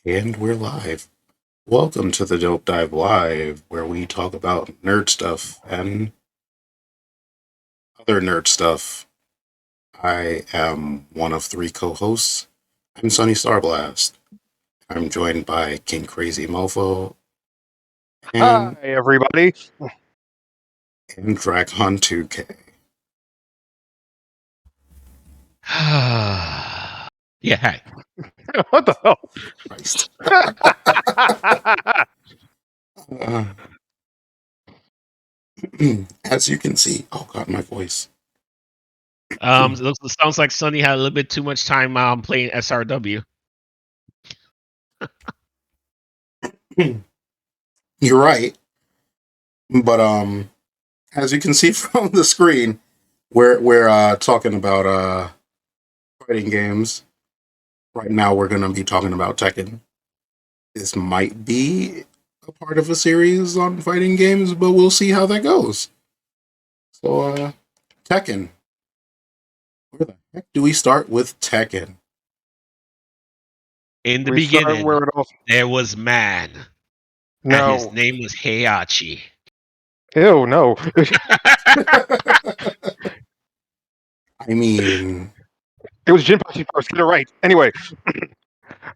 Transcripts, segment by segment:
And we're live. Welcome to the Dope Dive Live, where we talk about nerd stuff and other nerd stuff. I am one of three co-hosts. I'm Sunny Starblast. I'm joined by King Crazy Mofo Hi, and, everybody. and Dracon 2K. Yeah, hi. What the hell? Christ. Uh, as you can see, oh god, my voice. Sounds like Sonny had a little bit too much time playing SRW. You're right, but as you can see from the screen, we're talking about fighting games. Right now, we're going to be talking about Tekken. This might be a part of a series on fighting games, but we'll see how that goes. So, Tekken. Where the heck do we start with Tekken? In the We start beginning, where it all... there was man, and No. his name was Heihachi. Ew, no. I mean, It was Jinpachi first. Get it right. Anyway.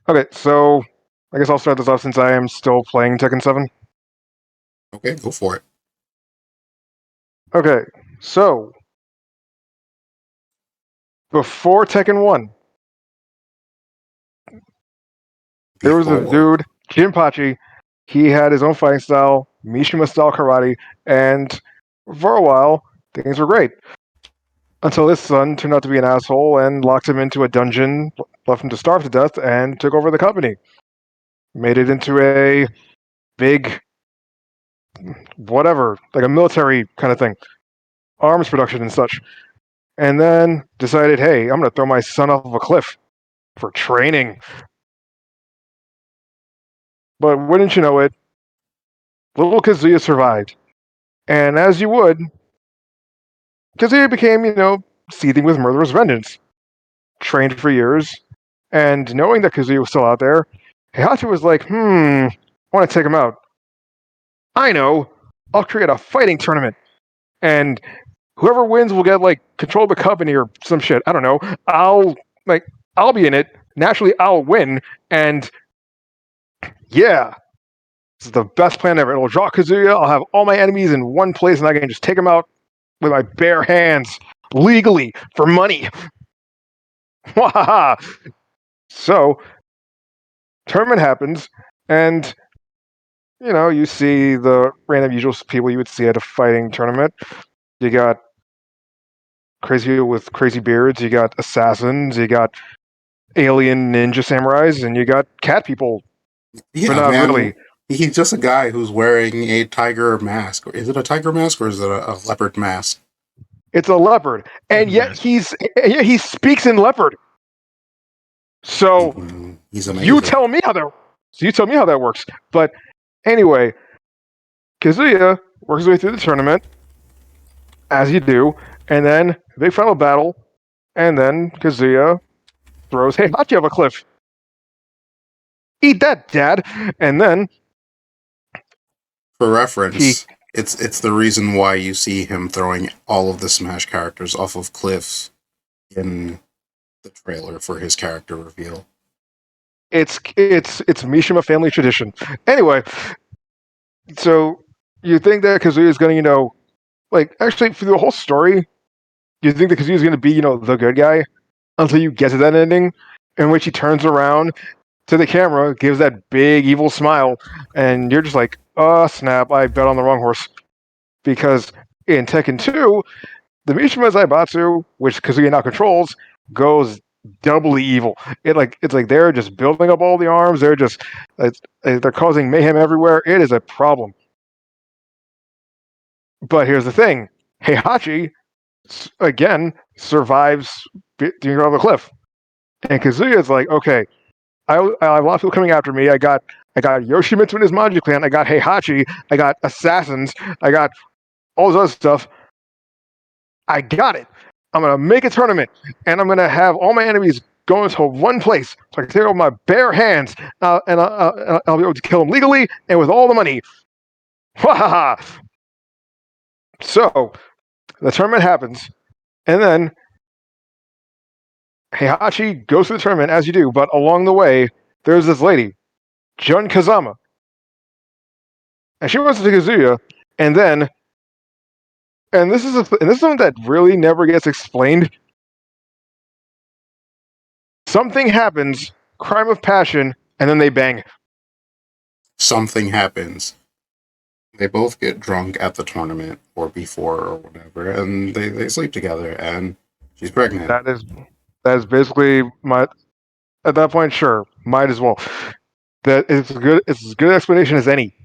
Okay, so I guess I'll start this off since I am still playing Tekken 7. okay, go for it. Okay, so before Tekken 1, there was a dude, Jinpachi. He had his own fighting style, Mishima style karate, and for a while, things were great. Until his son turned out to be an asshole and locked him into a dungeon, left him to starve to death, and took over the company. Made it into a big, whatever, like a military kind of thing, arms production and such. And then decided, hey, I'm going to throw my son off of a cliff for training. But wouldn't you know it, little Kazuya survived. And as you would, Kazuya became, seething with murderous vengeance. Trained for years, and knowing that Kazuya was still out there, Heihachi was like, I want to take him out. I know, I'll create a fighting tournament, and whoever wins will get, control of the company or some shit. I don't know. I'll be in it. Naturally, I'll win, and yeah, this is the best plan ever. It'll draw Kazuya, I'll have all my enemies in one place, and I can just take them out with my bare hands, legally, for money. Wahaha! So, tournament happens, and you see the random usual people you would see at a fighting tournament. You got crazy with crazy beards, you got assassins, you got alien ninja samurais, and you got cat people. Yeah, but not man. really. He's just a guy who's wearing a tiger mask. Is it a tiger mask or is it a leopard mask? It's a leopard, and yet he speaks in leopard. So he's amazing. You tell me how that works. But anyway, Kazuya works his way through the tournament, as you do, and then big final battle, and then Kazuya throws Heihachi off a cliff. Eat that, Dad! And then, for reference, it's the reason why you see him throwing all of the Smash characters off of cliffs in the trailer for his character reveal. It's Mishima family tradition. Anyway, so you think that Kazuya is going to, actually, for the whole story, you think that Kazuya is going to be, the good guy until you get to that ending, in which he turns around to the camera, gives that big evil smile, and you're just like, oh, snap, I bet on the wrong horse. Because in Tekken 2, the Mishima Zaibatsu, which Kazuya now controls, goes doubly evil. It's like they're just building up all the arms. They're causing mayhem everywhere. It is a problem. But here's the thing: Heihachi again survives being on the cliff, and Kazuya is like, okay, I have a lot of people coming after me. I got Yoshimitsu and his Manji clan. I got Heihachi. I got assassins. I got all this other stuff. I got it. I'm going to make a tournament, and I'm going to have all my enemies go into one place so I can take it with my bare hands, and I'll be able to kill him legally and with all the money. Ha ha ha! So the tournament happens, and then Heihachi goes to the tournament as you do, but along the way there's this lady, Jun Kazama, and she runs into Kazuya, and then, and this is something that really never gets explained. Something happens, crime of passion, and then they bang. Something happens. They both get drunk at the tournament or before or whatever, and they sleep together, and she's pregnant. That is basically my. At that point, sure, might as well. That is good. It's as good an explanation as any.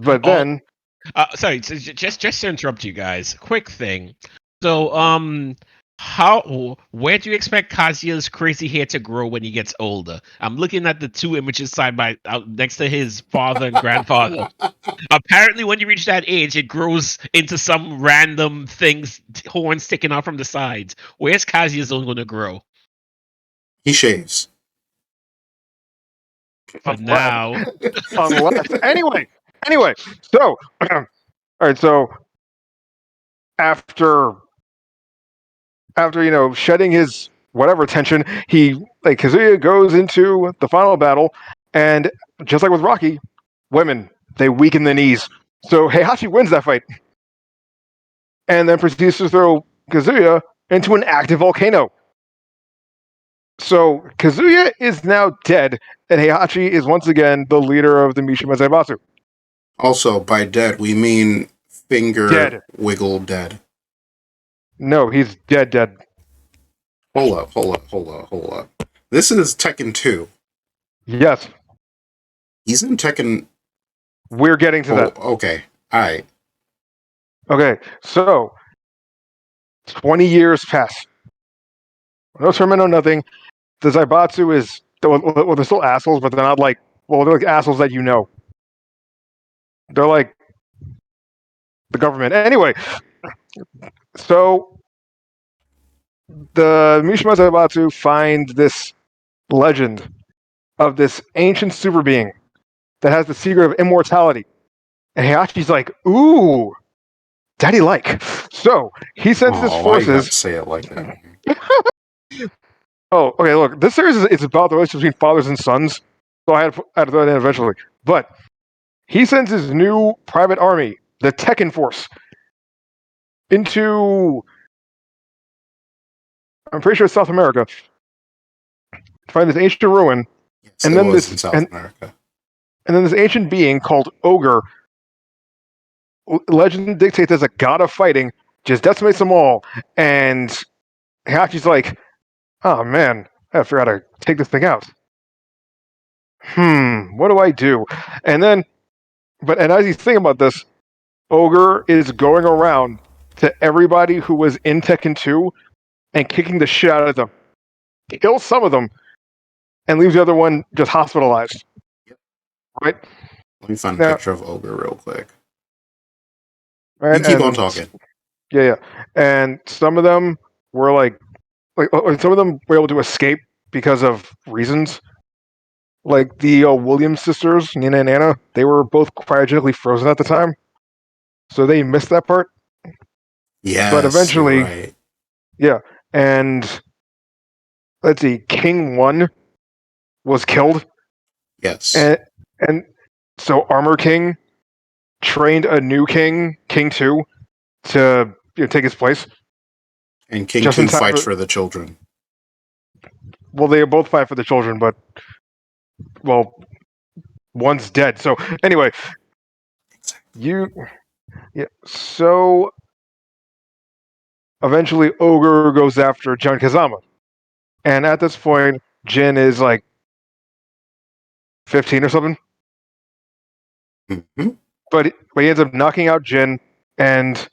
But then, sorry, so just to interrupt you guys, quick thing. So, where do you expect Kazuya's crazy hair to grow when he gets older? I'm looking at the two images side by next to his father and grandfather. Apparently, when you reach that age, it grows into some random things, horns sticking out from the sides. Where's Kazuya's own going to grow? He shaves. For now. unless anyway, so all right, so after shedding his whatever tension, Kazuya goes into the final battle, and just like with Rocky, women, they weaken the knees. So Heihachi wins that fight, and then proceeds to throw Kazuya into an active volcano. So Kazuya is now dead, and Heihachi is once again the leader of the Mishima Zaibatsu. Also, by dead, we mean finger Dead. wiggle dead. No, he's dead. Hold up. This is Tekken 2. Yes, He's in Tekken... we're getting to that. Okay. Alright. Okay, so 20 years pass. No tournament, no nothing. The Zaibatsu is... Well, they're still assholes, but they're not like... Well, they're like assholes that you know. They're like the government. Anyway, so the Mishima Zaibatsu find this legend of this ancient super being that has the secret of immortality. And Heihachi's like, ooh, daddy like. So he sends his Why you forces... gotta say it like that? Oh, okay, look, this series is about the relationship between fathers and sons, so I had to throw that in eventually. But he sends his new private army, the Tekken Force, into... I'm pretty sure it's South America, to find this ancient ruin, Yes, and it then was this in South America. and then this ancient being called Ogre, legend dictates as a god of fighting, just decimates them all. And Heihachi's like, oh man, I gotta figure out how to take this thing out. What do I do? And as he's thinking about this, Ogre is going around to everybody who was in Tekken 2 and kicking the shit out of them. Kills some of them and leaves the other one just hospitalized. Yep. Right? Let me find a picture of Ogre real quick. Right? You keep on talking. Yeah. And some of them were like some of them were able to escape because of reasons. Like the Williams sisters, Nina and Anna, they were both cryogenically frozen at the time. So they missed that part. Yes, but eventually, you're right. Yeah. And let's see, King 1 was killed. Yes. And so Armor King trained a new king, King 2, to take his place. And King 2 fights for the children. Well, they both fight for the children, but one's dead. So anyway, so eventually Ogre goes after Jun Kazama. And at this point, Jin is like 15 or something. Mm-hmm. But he ends up knocking out Jin and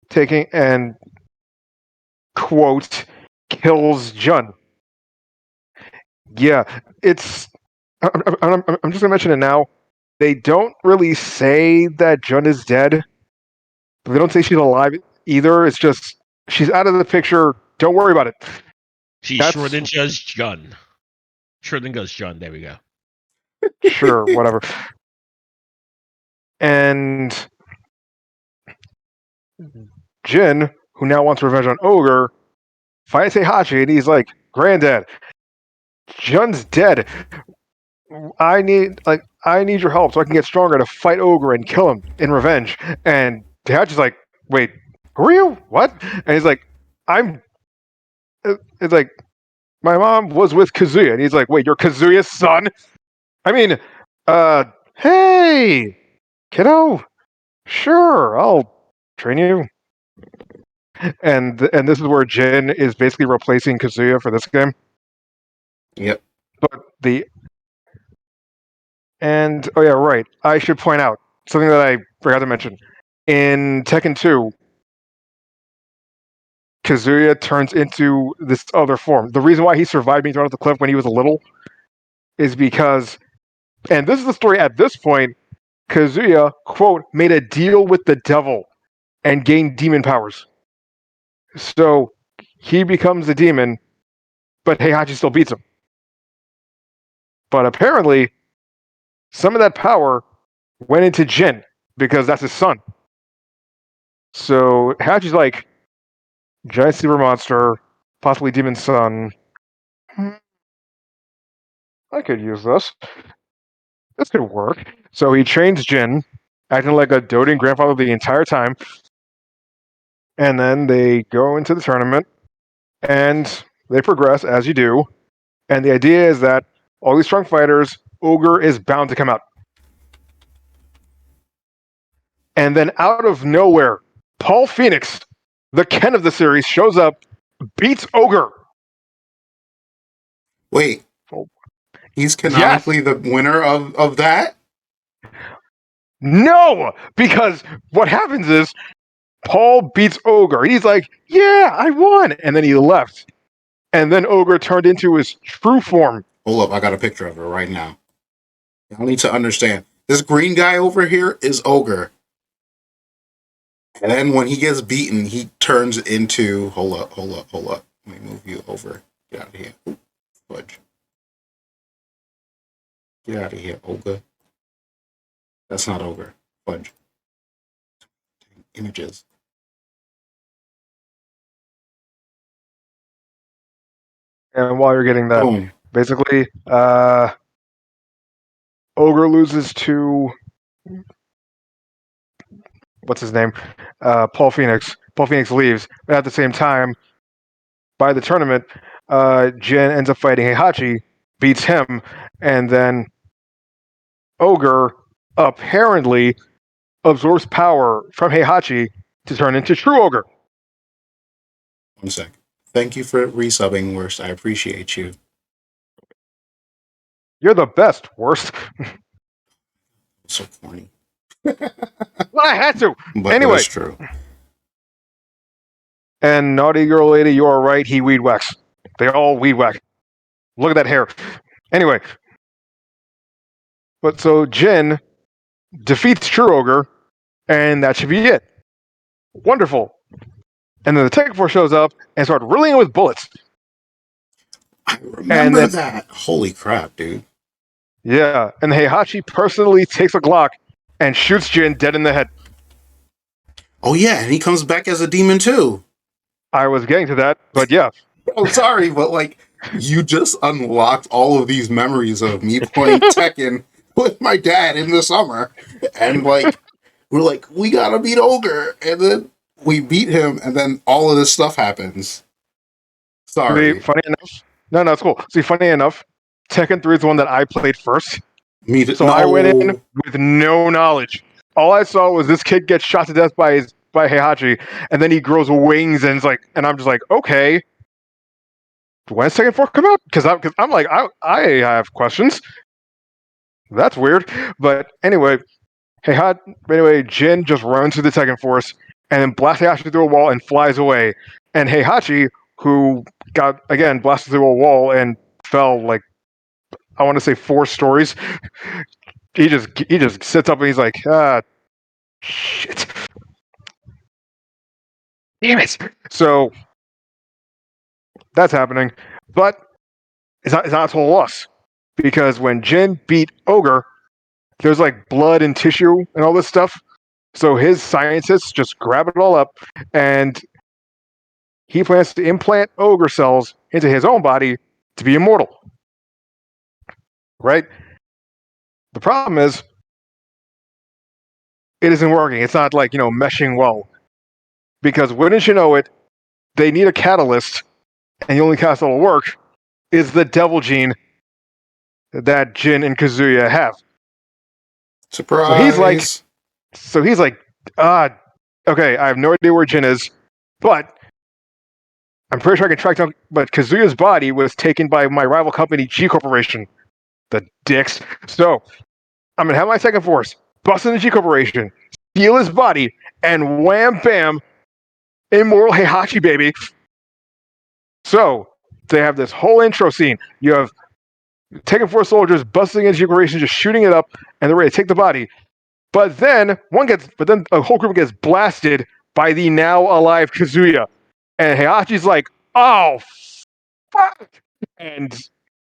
taking and quote kills Jun. Yeah, it's. I'm just gonna mention it now. They don't really say that Jun is dead. They don't say she's alive either. It's just she's out of the picture Don't worry about it. She's That's- Schrodinger's John. Schrodinger's John. There we go. Sure, whatever. And Jin, who now wants revenge on Ogre, fights Heihachi, and he's like, "Granddad, Jun's dead. I need your help so I can get stronger to fight Ogre and kill him in revenge." And Heihachi's like, "Wait, who are you? What?" And he's like, It's like, "My mom was with Kazuya," and he's like, "Wait, you're Kazuya's son?" I mean, hey, kiddo, sure, I'll train you. And this is where Jin is basically replacing Kazuya for this game. Yep. But oh yeah, right. I should point out something that I forgot to mention. In Tekken 2, Kazuya turns into this other form. The reason why he survived being thrown off the cliff when he was little is because, and this is the story at this point, Kazuya, quote, made a deal with the devil and gained demon powers. So he becomes a demon, but Heihachi still beats him. But apparently, some of that power went into Jin because that's his son. So Heihachi's like, giant silver monster, possibly demon son. I could use this. This could work. So he trains Jin, acting like a doting grandfather the entire time. And then they go into the tournament, and they progress as you do. And the idea is that all these strong fighters, Ogre is bound to come out. And then out of nowhere, Paul Phoenix, the Ken of the series, shows up, beats Ogre. Wait. Oh. He's canonically the winner of that? No! Because what happens is Paul beats Ogre. He's like, "Yeah, I won!" And then he left. And then Ogre turned into his true form. Hold up, I got a picture of it right now. Y'all need to understand. This green guy over here is Ogre. And then when he gets beaten, he turns into... Hold up. Let me move you over. Get out of here. Ooh, fudge. Get out of here, Ogre. That's not Ogre. Fudge. Images. And while you're getting that, Boom. basically, Ogre loses to... What's his name? Paul Phoenix. Paul Phoenix leaves. But at the same time, by the tournament, Jin ends up fighting Heihachi, beats him, and then Ogre apparently absorbs power from Heihachi to turn into true Ogre. 1 sec. Thank you for resubbing, Worst. I appreciate you. You're the best, Worst. So corny. Well, I had to. But Anyway. that's true. And naughty girl lady, you are right. He weed whacks. They all weed whack. Look at that hair. Anyway. But so Jin defeats True Ogre, and that should be it. Wonderful. And then the Tekken Force shows up and starts riddling it with bullets. I remember that. Holy crap, dude. Yeah, and Heihachi personally takes a Glock and shoots Jin dead in the head. Oh yeah, and he comes back as a demon too. I was getting to that, but yeah. I'm sorry, but like, you just unlocked all of these memories of me playing Tekken with my dad in the summer, and like, we're like, we gotta beat Ogre, and then we beat him, and then all of this stuff happens. Sorry. See, funny enough. No, it's cool. See, funny enough, Tekken 3 is the one that I played first. So I went in with no knowledge. All I saw was this kid get shot to death by Heihachi, and then he grows wings, and I'm just like, okay. When's Tekken 4 come out? Because I'm like, I have questions. That's weird. But anyway, Jin just runs through the Tekken Force and then blasts Heihachi through a wall and flies away. And Heihachi, who got, again, blasted through a wall and fell, like, I want to say 4 stories, he just sits up and he's like, shit. Damn it. So that's happening. But it's not a total loss. Because when Jin beat Ogre, there's like blood and tissue and all this stuff. So his scientists just grab it all up, and he plans to implant Ogre cells into his own body to be immortal. Right? The problem is, it isn't working. It's not like, meshing well. Because wouldn't you know it, they need a catalyst, and the only catalyst that'll work is the devil gene that Jin and Kazuya have. Surprise! So he's like, okay, I have no idea where Jin is, but I'm pretty sure I can track down. But Kazuya's body was taken by my rival company, G Corporation. The dicks. So I'm gonna have my second force bust into G Corporation, steal his body, and wham bam, immortal Heihachi, baby. So they have this whole intro scene. You have Tekken 4 soldiers busting into G Corporation, just shooting it up, and they're ready to take the body. But then a whole group gets blasted by the now alive Kazuya. And Heihachi's like, oh, fuck! And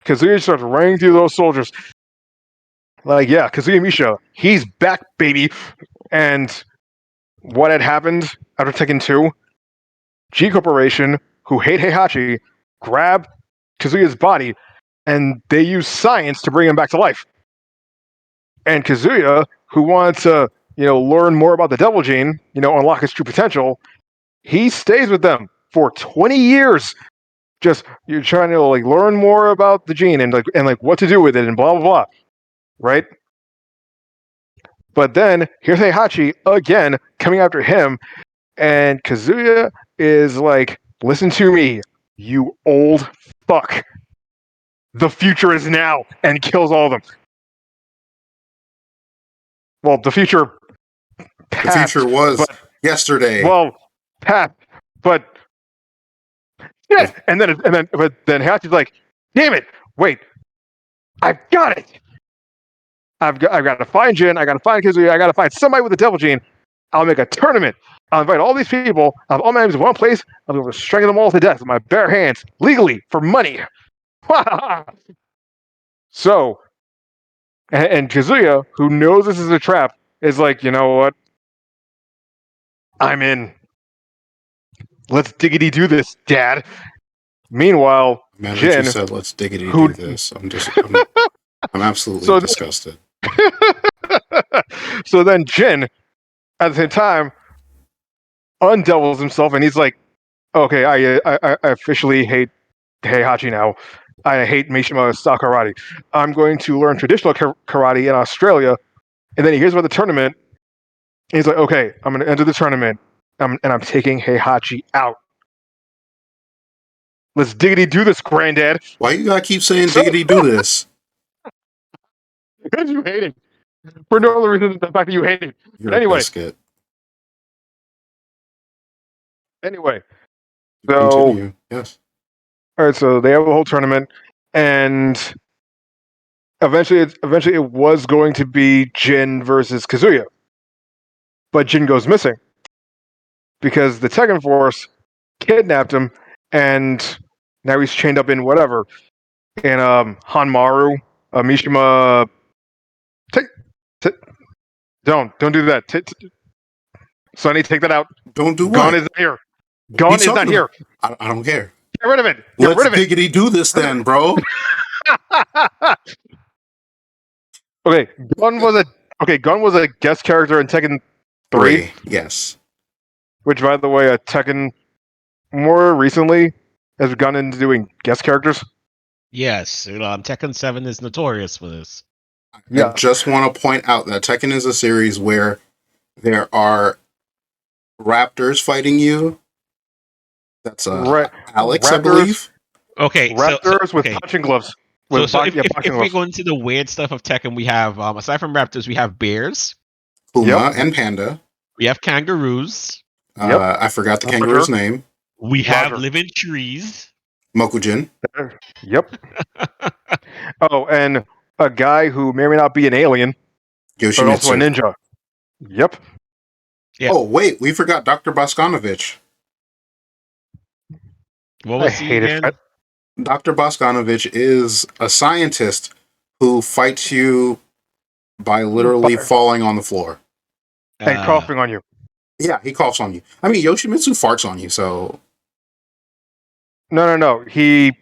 Kazuya starts running through those soldiers. Like, yeah, Kazuya Misha, he's back, baby. And what had happened after Tekken 2, G Corporation, who hate Heihachi, grab Kazuya's body, and they use science to bring him back to life. And Kazuya, who wanted to, learn more about the devil gene, unlock his true potential, he stays with them for 20 years. Just you're trying to learn more about the gene and what to do with it and blah blah blah, right? But then here's Heihachi again coming after him, and Kazuya is like, "Listen to me, you old fuck. The future is now," and kills all of them. Well, the future passed, the future was but, yesterday. Well, passed, but shit. And then Heihachi's like, "Damn it! Wait, I've got it. I've got to find Jin. I got to find Kazuya. I got to find somebody with the devil gene. I'll make a tournament. I'll invite all these people. I'll have all my names in one place. I'll be able to strangle them all to death with my bare hands, legally, for money." So, and Kazuya, who knows this is a trap, is like, you know what? I'm in. Let's diggity do this, Dad. Meanwhile, Man, Jin, that you said let's diggity do this. I'm absolutely disgusted. So then Jin, at the same time, undevils himself, and he's like, "Okay, I officially hate Heihachi now. I hate Mishima style karate. I'm going to learn traditional karate in Australia." And then he hears about the tournament. And he's like, "Okay, I'm going to enter the tournament, and I'm taking Heihachi out. Let's diggity do this, Granddad." Why you gotta keep saying diggity do this? Because you hate it. For no other reason than the fact that you hate it. You're a biscuit. Anyway, so continue. Yes. All right, so they have a whole tournament, and eventually it was going to be Jin versus Kazuya, but Jin goes missing because the Tekken Force kidnapped him, and now he's chained up in whatever, in Hanmaru, Mishima. Don't do that. Sonny, take that out. Don't do what? Gon isn't here. Gon is not here. I don't care. Get rid of it. Let's diggity do this then, bro. Okay, Gon was a guest character in Tekken 3. Yes. Which, by the way, Tekken more recently has gone into doing guest characters. Yes, Tekken 7 is notorious for this. Yeah. I just want to point out that Tekken is a series where there are raptors fighting you. That's Alex, raptors, I believe. Okay, raptors with punching gloves. If we go into the weird stuff of Tekken, we have aside from raptors, we have bears, Puma, and panda. We have kangaroos. I forgot the kangaroo's name. We have living trees. Mokujin. Yep. Oh, and a guy who may or may not be an alien, Yoshimitsu. but also a ninja. Yep. Oh, wait, we forgot Dr. Boskanovich. What was he again? Dr. Boskanovich is a scientist who fights you by literally falling on the floor. And coughing on you. Yeah, he coughs on you. I mean, Yoshimitsu farts on you, so... No. He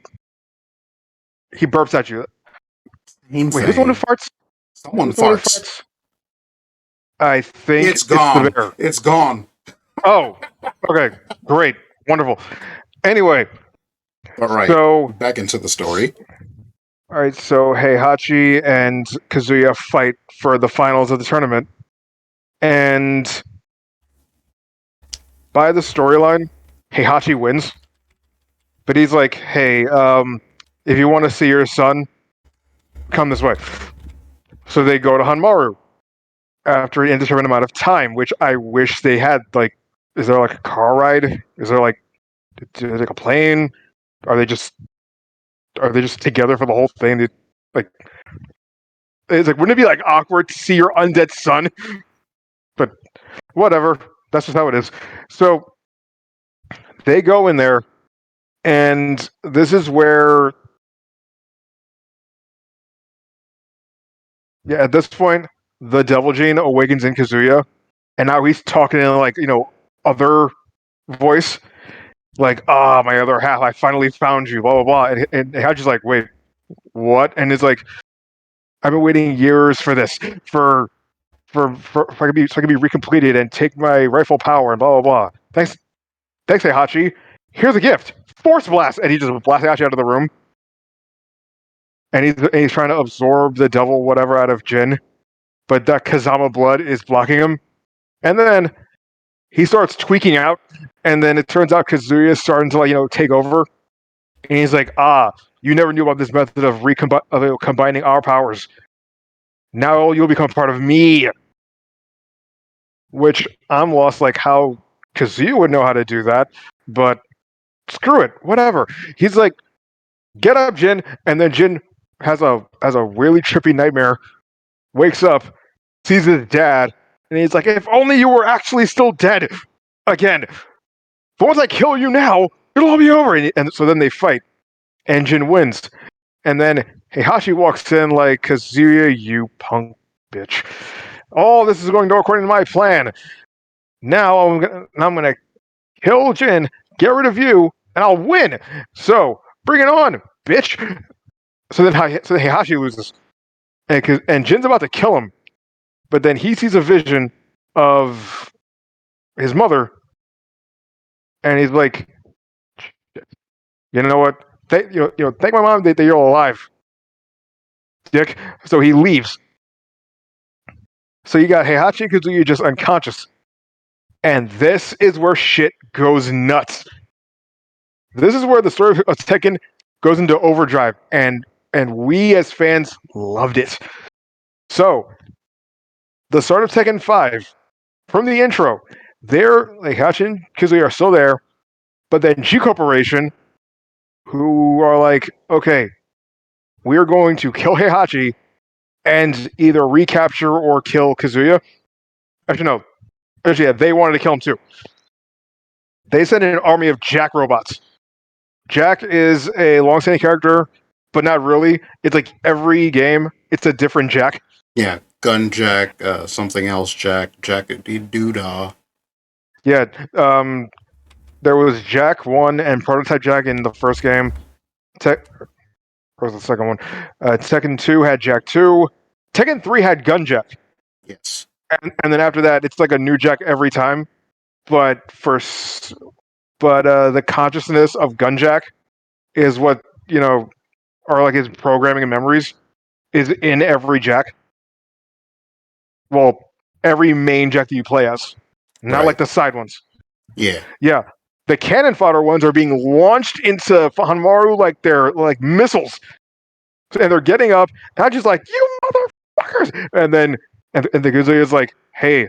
burps at you. Same Wait, who's the one who thing. farts? Someone Who's the one who farts. farts? I think It's the gone. bear. It's gone. Oh, okay. Great. Wonderful. Anyway, All right. so... Back into the story. All right, so Heihachi and Kazuya fight for the finals of the tournament. And by the storyline, Heihachi wins. But he's like, hey, if you want to see your son, come this way. So they go to Hanmaru after an indeterminate amount of time, which I wish they had. Like, is there like a car ride? Is there like a plane? Are they just together for the whole thing? Like, it's like, wouldn't it be like awkward to see your undead son? But whatever. That's just how it is. So they go in there, and this is where, yeah, at this point, the Devil Gene awakens in Kazuya, and now he's talking in like, other voice, like, my other half, I finally found you, blah blah blah, and Hachi's like, wait, what? And it's like, I've been waiting years for this, for if I could be recompleted and take my rightful power and blah blah blah. Thanks, Heihachi. Here's a gift. Force blast, and he just blasts Heihachi out of the room. And he's trying to absorb the devil whatever out of Jin, but that Kazama blood is blocking him. And then he starts tweaking out, and then it turns out Kazuya is starting to take over. And he's like, you never knew about this method of combining our powers. Now you'll become part of me. Which I'm lost, like how Kazuya would know how to do that, but screw it, whatever. He's like, get up, Jin, and then Jin has a really trippy nightmare, wakes up, sees his dad, and he's like, if only you were actually still dead again. But once I kill you now, it'll all be over. And so then they fight, and Jin wins. And then Heihachi walks in like, Kazuya, you punk bitch. All this is going to go according to my plan. Now I'm gonna kill Jin, get rid of you, and I'll win. So bring it on, bitch. So then Heihachi loses, and Jin's about to kill him, but then he sees a vision of his mother, and he's like, you know what? Thank my mom that you're alive, dick. So he leaves. So you got Heihachi and Kazuya just unconscious, and this is where shit goes nuts. This is where the story of Tekken goes into overdrive, and we as fans loved it. So, the start of Tekken 5, from the intro, Heihachi and Kazuya are still there, but then G Corporation, who are like, okay, we're going to kill Heihachi and either recapture or kill Kazuya. Actually, no. Actually, yeah, they wanted to kill him too. They sent in an army of Jack robots. Jack is a long-standing character, but not really. It's like every game, it's a different Jack. Yeah, Gun Jack, something else Jack, Jack-a-dee-doo-dah. Yeah, there was Jack 1 and Prototype Jack in the first game. Where's the second one? Tekken 2 had Jack 2. Tekken 3 had Gun Jack. Yes. And then after that, it's like a new Jack every time. But the consciousness of Gun Jack is what, are like his programming and memories is in every Jack. Well, every main Jack that you play as. Not like the side ones. Yeah. Yeah. The cannon fodder ones are being launched into Hanmaru like they're like missiles. And they're getting up, and I'm just like, you motherfuckers! And then and the Kazuya is like, hey,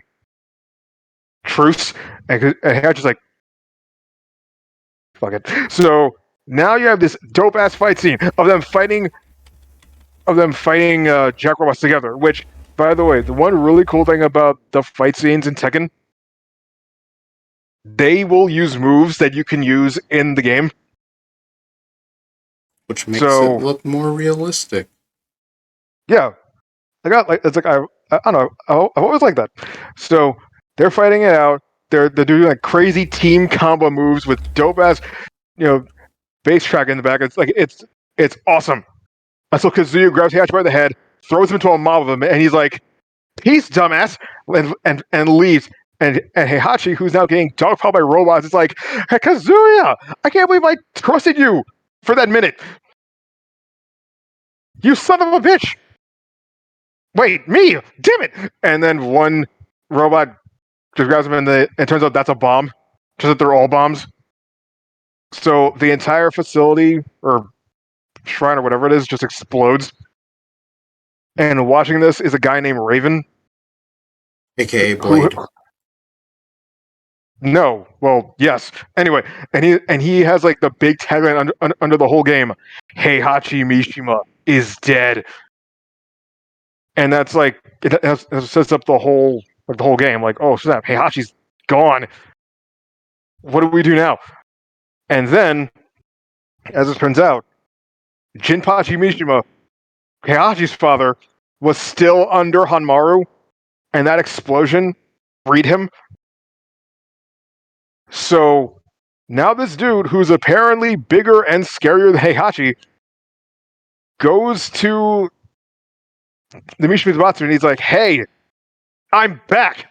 truce. And I'm just like, fuck it. So now you have this dope ass fight scene of them fighting Jack robots together. Which, by the way, the one really cool thing about the fight scenes in Tekken, they will use moves that you can use in the game. which makes it So look more realistic. yeah, I don't know. I've always liked that. So they're fighting it out. They're doing like crazy team combo moves with dope ass, bass track in the back. It's awesome. Until Kazuya grabs Heihachi by the head, throws him into a mob of them, and he's like, "Peace, dumbass," and leaves. And Heihachi, who's now getting dogpiled by robots, is like, "Hey, Kazuya, I can't believe I trusted you for that minute. You son of a bitch! Wait, me? Damn it!" And then one robot just grabs him, and it turns out that's a bomb. Turns out they're all bombs. So the entire facility or shrine or whatever it is just explodes. And watching this is a guy named Raven, AKA who Blade. no, well, yes. Anyway, and he has like the big tagline under the whole game: "Heihachi Mishima is dead," and that's like it sets up the whole game. Like, oh snap, Heihachi's gone. What do we do now? And then, as it turns out, Jinpachi Mishima, Heihachi's father, was still under Hanmaru, and that explosion freed him. So now this dude, who's apparently bigger and scarier than Heihachi, goes to the Mishima Zaibatsu and he's like, "Hey, I'm back,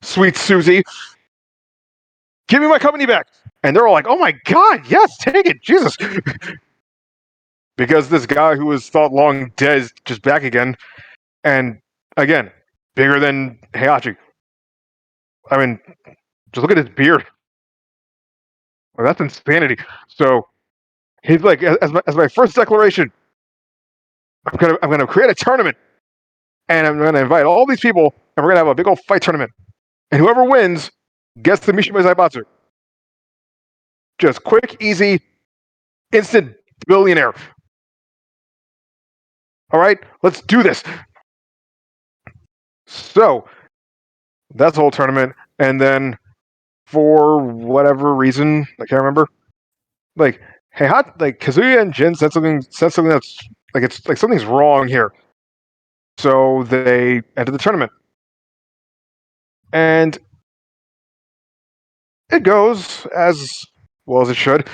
sweet Susie. Give me my company back." And they're all like, "Oh my god, yes, take it, Jesus." Because this guy who was thought long dead is just back again. And again, bigger than Heihachi. I mean, just look at his beard. Well, that's insanity. So he's like, as my first declaration, I'm gonna create a tournament, and I'm gonna invite all these people, and we're gonna have a big old fight tournament, and whoever wins gets the Mishima Zaibatsu. Just quick, easy, instant billionaire. All right, let's do this. So that's the whole tournament, and then for whatever reason, I can't remember. Like, hey, like Kazuya and Jin said something that's like it's like something's wrong here. So they enter the tournament, and it goes as well as it should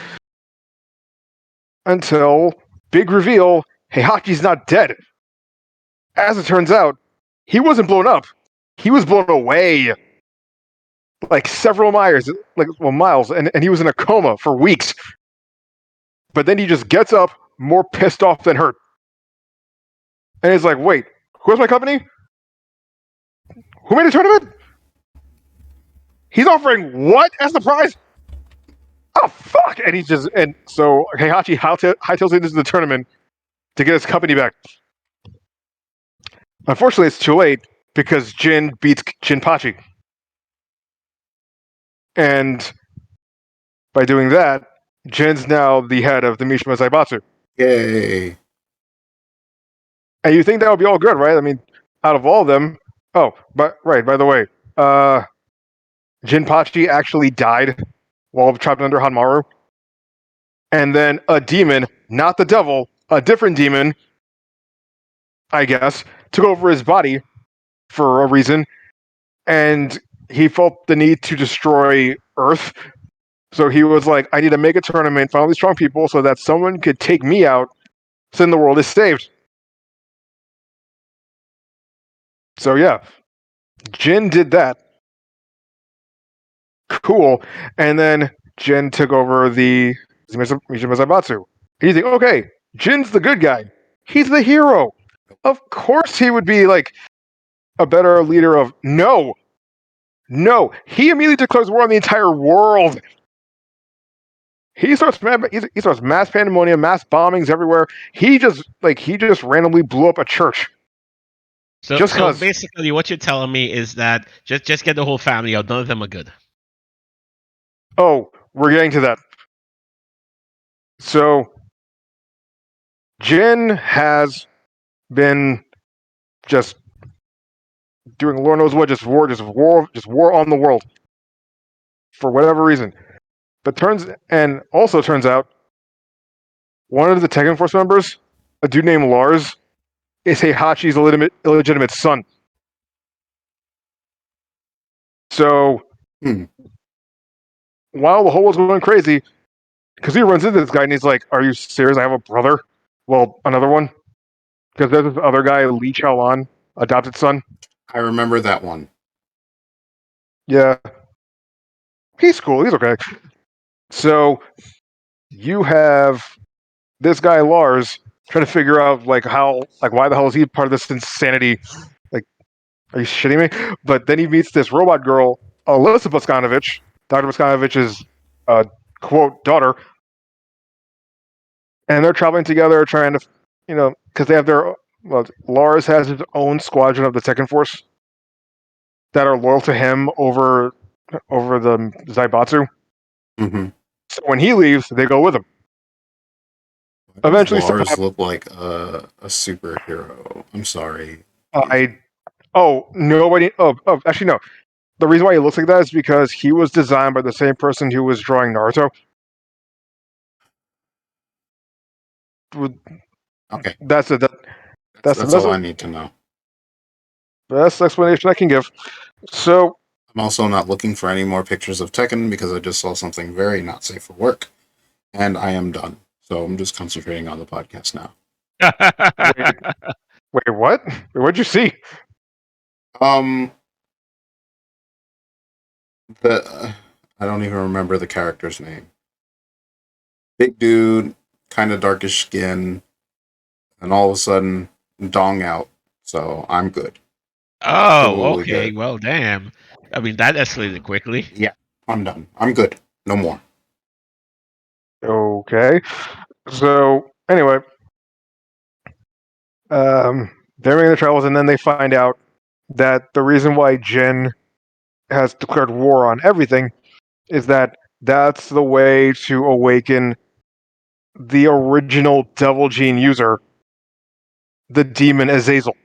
until big reveal: Heihachi's not dead. As it turns out, he wasn't blown up; he was blown away, like several miles, and he was in a coma for weeks. But then he just gets up, more pissed off than hurt, and he's like, "Wait, who's my company? Who made a tournament? He's offering what as the prize? Oh fuck!" And so Heihachi hightails into the tournament to get his company back. Unfortunately, it's too late because Jin beats Jinpachi, and by doing that, Jin's now the head of the Mishima Zaibatsu. Yay. And you think that would be all good, right? I mean, out of all of them. Oh, by the way, Jinpachi actually died while trapped under Hanmaru. And then a demon, not the devil, a different demon, I guess, took over his body for a reason. And he felt the need to destroy Earth. So he was like, I need to make a tournament, find all these strong people so that someone could take me out, so then the world is saved. So yeah, Jin did that. Cool. And then Jin took over the Mishima Zaibatsu. And you think, okay, Jin's the good guy. He's the hero. Of course he would be like a better leader of no. He immediately declares war on the entire world. He starts mass pandemonium, mass bombings everywhere. He just randomly blew up a church. So Just 'cause. basically, what you're telling me is that just get the whole family out. None of them are good. Oh, we're getting to that. So Jin has been just doing Lord knows what, just war on the world for whatever reason. But turns out one of the Tekken Force members, a dude named Lars, is Heihachi's illegitimate son. So Hmm. while the whole world's going crazy, Kazuya runs into this guy and he's like, "Are you serious? I have a brother? Well, another one? Because there's this other guy, Lee Chaolan, adopted son. I remember that one. Yeah, he's cool. He's okay." So you have this guy Lars trying to figure out why the hell is he part of this insanity? Like, are you shitting me? But then he meets this robot girl, Alyssa Boskanovich, Dr. Boskanovich's quote daughter, and they're traveling together, trying to, because they have Lars has his own squadron of the Tekken Force that are loyal to him over the Zaibatsu. Mm-hmm. So when he leaves, they go with him. Why does Eventually, Lars look like a superhero? I'm sorry. Nobody. Actually, no. The reason why he looks like that is because he was designed by the same person who was drawing Naruto. Okay, That's it. that's all I need to know. Best explanation I can give. So, I'm also not looking for any more pictures of Tekken because I just saw something very not safe for work, and I am done. So I'm just concentrating on the podcast now. wait, what? What'd you see? Um, the I don't even remember the character's name. Big dude, kind of darkish skin, and all of a sudden, dong out. So I'm good. Oh, Absolutely okay. good. Well, damn. I mean, that escalated quickly. Yeah, I'm done. I'm good. No more. Okay. So, anyway, they're making the travels, and then they find out that the reason why Jin has declared war on everything is that's the way to awaken the original Devil Gene user, the demon Azazel.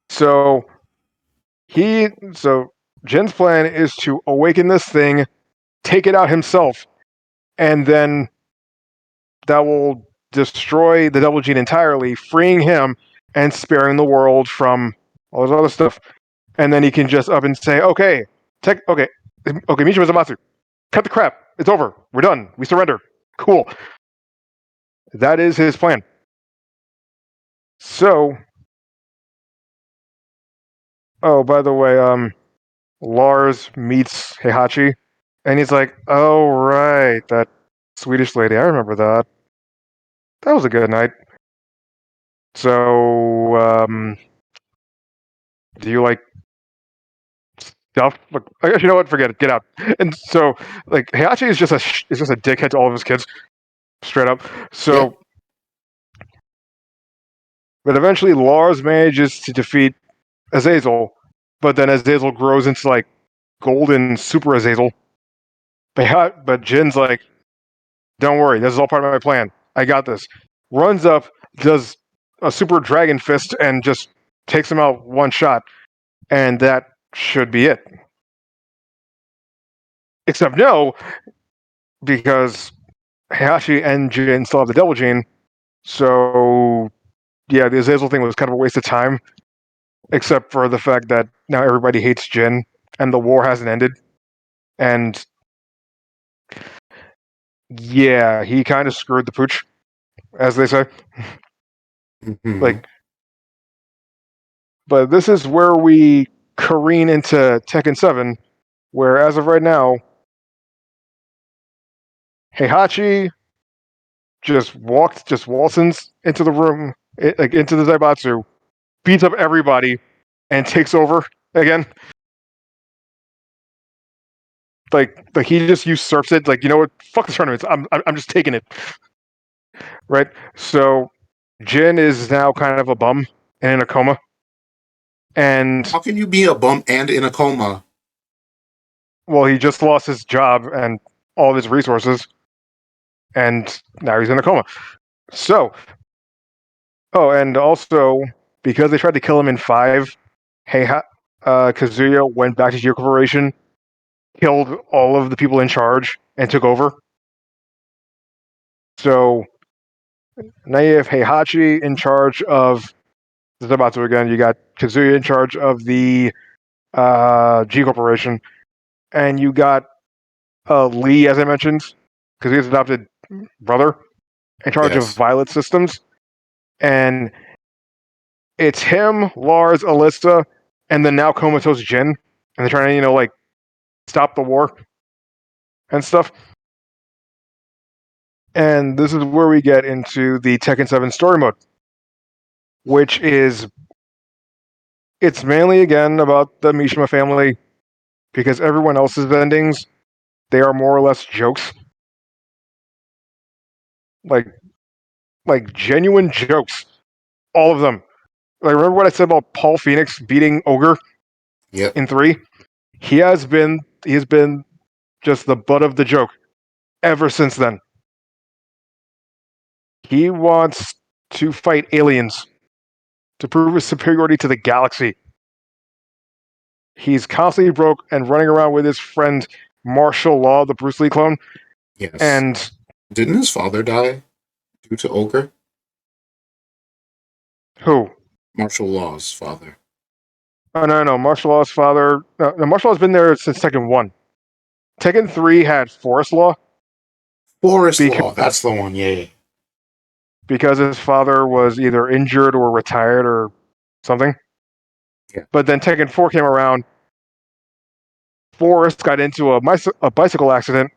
So Jin's plan is to awaken this thing, take it out himself, and then that will destroy the Devil Gene entirely, freeing him and sparing the world from all this other stuff. And then he can just up and say, "Okay, Mishima Zamatsu, cut the crap. It's over. We're done. We surrender. Cool." That is his plan. So, oh, by the way, Lars meets Heihachi, and he's like, "Oh right, that Swedish lady. I remember that. That was a good night." So, do you like stuff? Look, I guess you know what? Forget it. Get out. And so, Heihachi is just a dickhead to all of his kids, straight up. So, but eventually Lars manages to defeat Azazel, but then Azazel grows into golden super Azazel. But Jin's like, "Don't worry, this is all part of my plan. I got this." Runs up, does a super dragon fist, and just takes him out one shot, and that should be it. Except no, because Heihachi and Jin still have the Devil Gene, so yeah, the Azazel thing was kind of a waste of time, except for the fact that now everybody hates Jin, and the war hasn't ended, and yeah, he kind of screwed the pooch, as they say. Mm-hmm. But this is where we careen into Tekken 7, where as of right now, Heihachi just waltzes into the room, into the Zaibatsu, beats up everybody, and takes over again. He just usurps it. You know what? Fuck the tournaments. I'm just taking it. Right. So Jin is now kind of a bum and in a coma. And How can you be a bum and in a coma? well, he just lost his job and all of his resources, and now he's in a coma. So, and also because they tried to kill him in 5, Kazuya went back to Geo Corporation, killed all of the people in charge, and took over. So now you have Heihachi in charge of Zamato again. You got Kazuya in charge of the G Corporation, and you got Lee, as I mentioned, Kazuya's adopted brother, in charge of Yes. Violet Systems, and it's him, Lars, Alyssa, and the now comatose Jin, and they're trying to like stop the war and stuff. And this is where we get into the Tekken 7 story mode, which is it's mainly again about the Mishima family because everyone else's endings they are more or less jokes, like genuine jokes, all of them. Like remember what I said about Paul Phoenix beating Ogre Yep. in 3? He has been just the butt of the joke ever since then. He wants to fight aliens to prove his superiority to the galaxy. He's constantly broke and running around with his friend Martial Law, the Bruce Lee clone. Yes. And didn't his father die due to Ogre? who? Martial Law's father. Oh, no. Martial Law's father. No, Martial Law's been there since Tekken 1. Tekken 3 had Forest Law. Forest Law, that's the one, yeah. Because his father was either injured or retired or something. Yeah. But then Tekken 4 came around. Forrest got into a bicycle accident,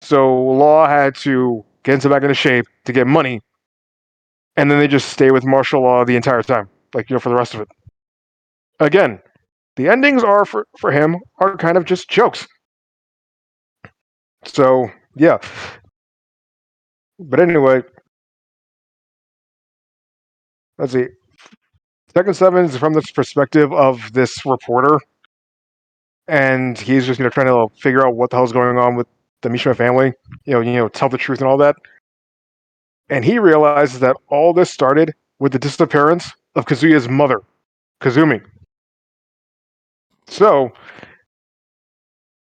so Law had to get himself back into shape to get money, and then they just stay with Martial Law the entire time, for the rest of it. Again, the endings are for him are kind of just jokes. So yeah, but anyway, let's see. Tekken 7 is from the perspective of this reporter, and he's just trying to figure out what the hell's going on with the Mishima family. Tell the truth and all that. And he realizes that all this started with the disappearance of Kazuya's mother, Kazumi. So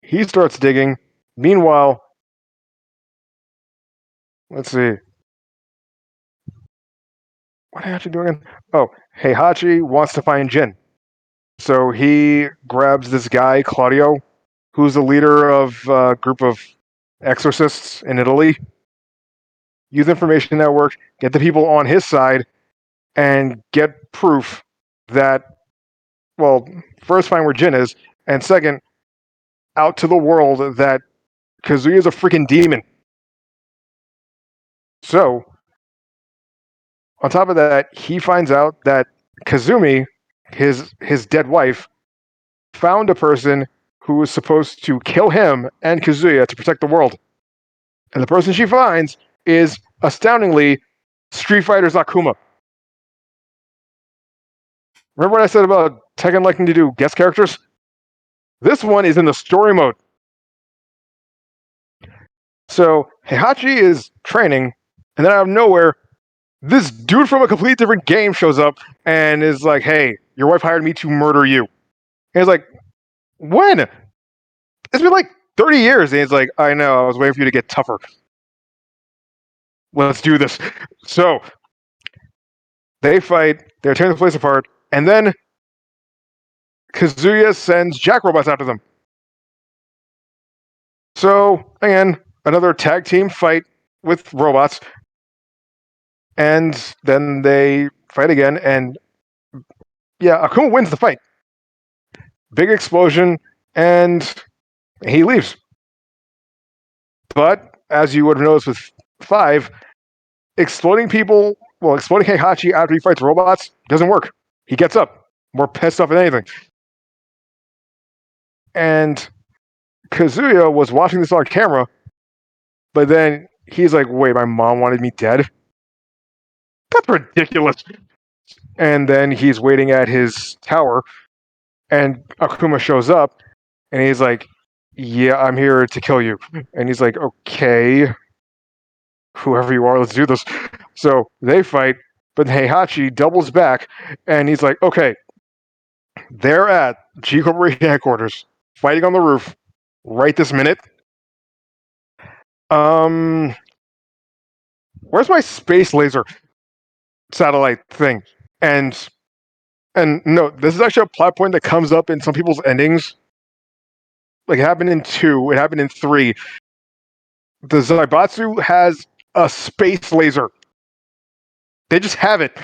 he starts digging. Meanwhile, let's see. What did Heihachi do again? Oh, Heihachi wants to find Jin. So he grabs this guy, Claudio, who's the leader of a group of exorcists in Italy. Use information network, get the people on his side, and get proof that, well, first find where Jin is, and second, out to the world that Kazuya is a freaking demon. So, on top of that, he finds out that Kazumi, his dead wife, found a person who was supposed to kill him and Kazuya to protect the world. And the person she finds is, astoundingly, Street Fighter's Akuma. Remember what I said about Tekken liking to do guest characters? This one is in the story mode. So Heihachi is training, and then out of nowhere, this dude from a completely different game shows up and is like, "Hey, your wife hired me to murder you." And he's like, "When? It's been like 30 years." And he's like, "I know, I was waiting for you to get tougher. Let's do this." So they fight, they're tearing the place apart, and then Kazuya sends Jack robots after them. So, again, another tag team fight with robots. And then they fight again, and yeah, Akuma wins the fight. Big explosion, and he leaves. But, as you would have noticed with 5, exploding Heihachi after he fights robots doesn't work. He gets up, more pissed off than anything. And Kazuya was watching this on camera, but then he's like, "Wait, my mom wanted me dead? That's ridiculous." And then he's waiting at his tower, and Akuma shows up, and he's like, "Yeah, I'm here to kill you." And he's like, "Okay, whoever you are, let's do this." So they fight, but Heihachi doubles back, and he's like, "Okay, they're at G Corporation headquarters, fighting on the roof, right this minute. where's my space laser satellite thing? And no, this is actually a plot point that comes up in some people's endings. Like, it happened in 2, it happened in 3. The Zaibatsu has a space laser. They just have it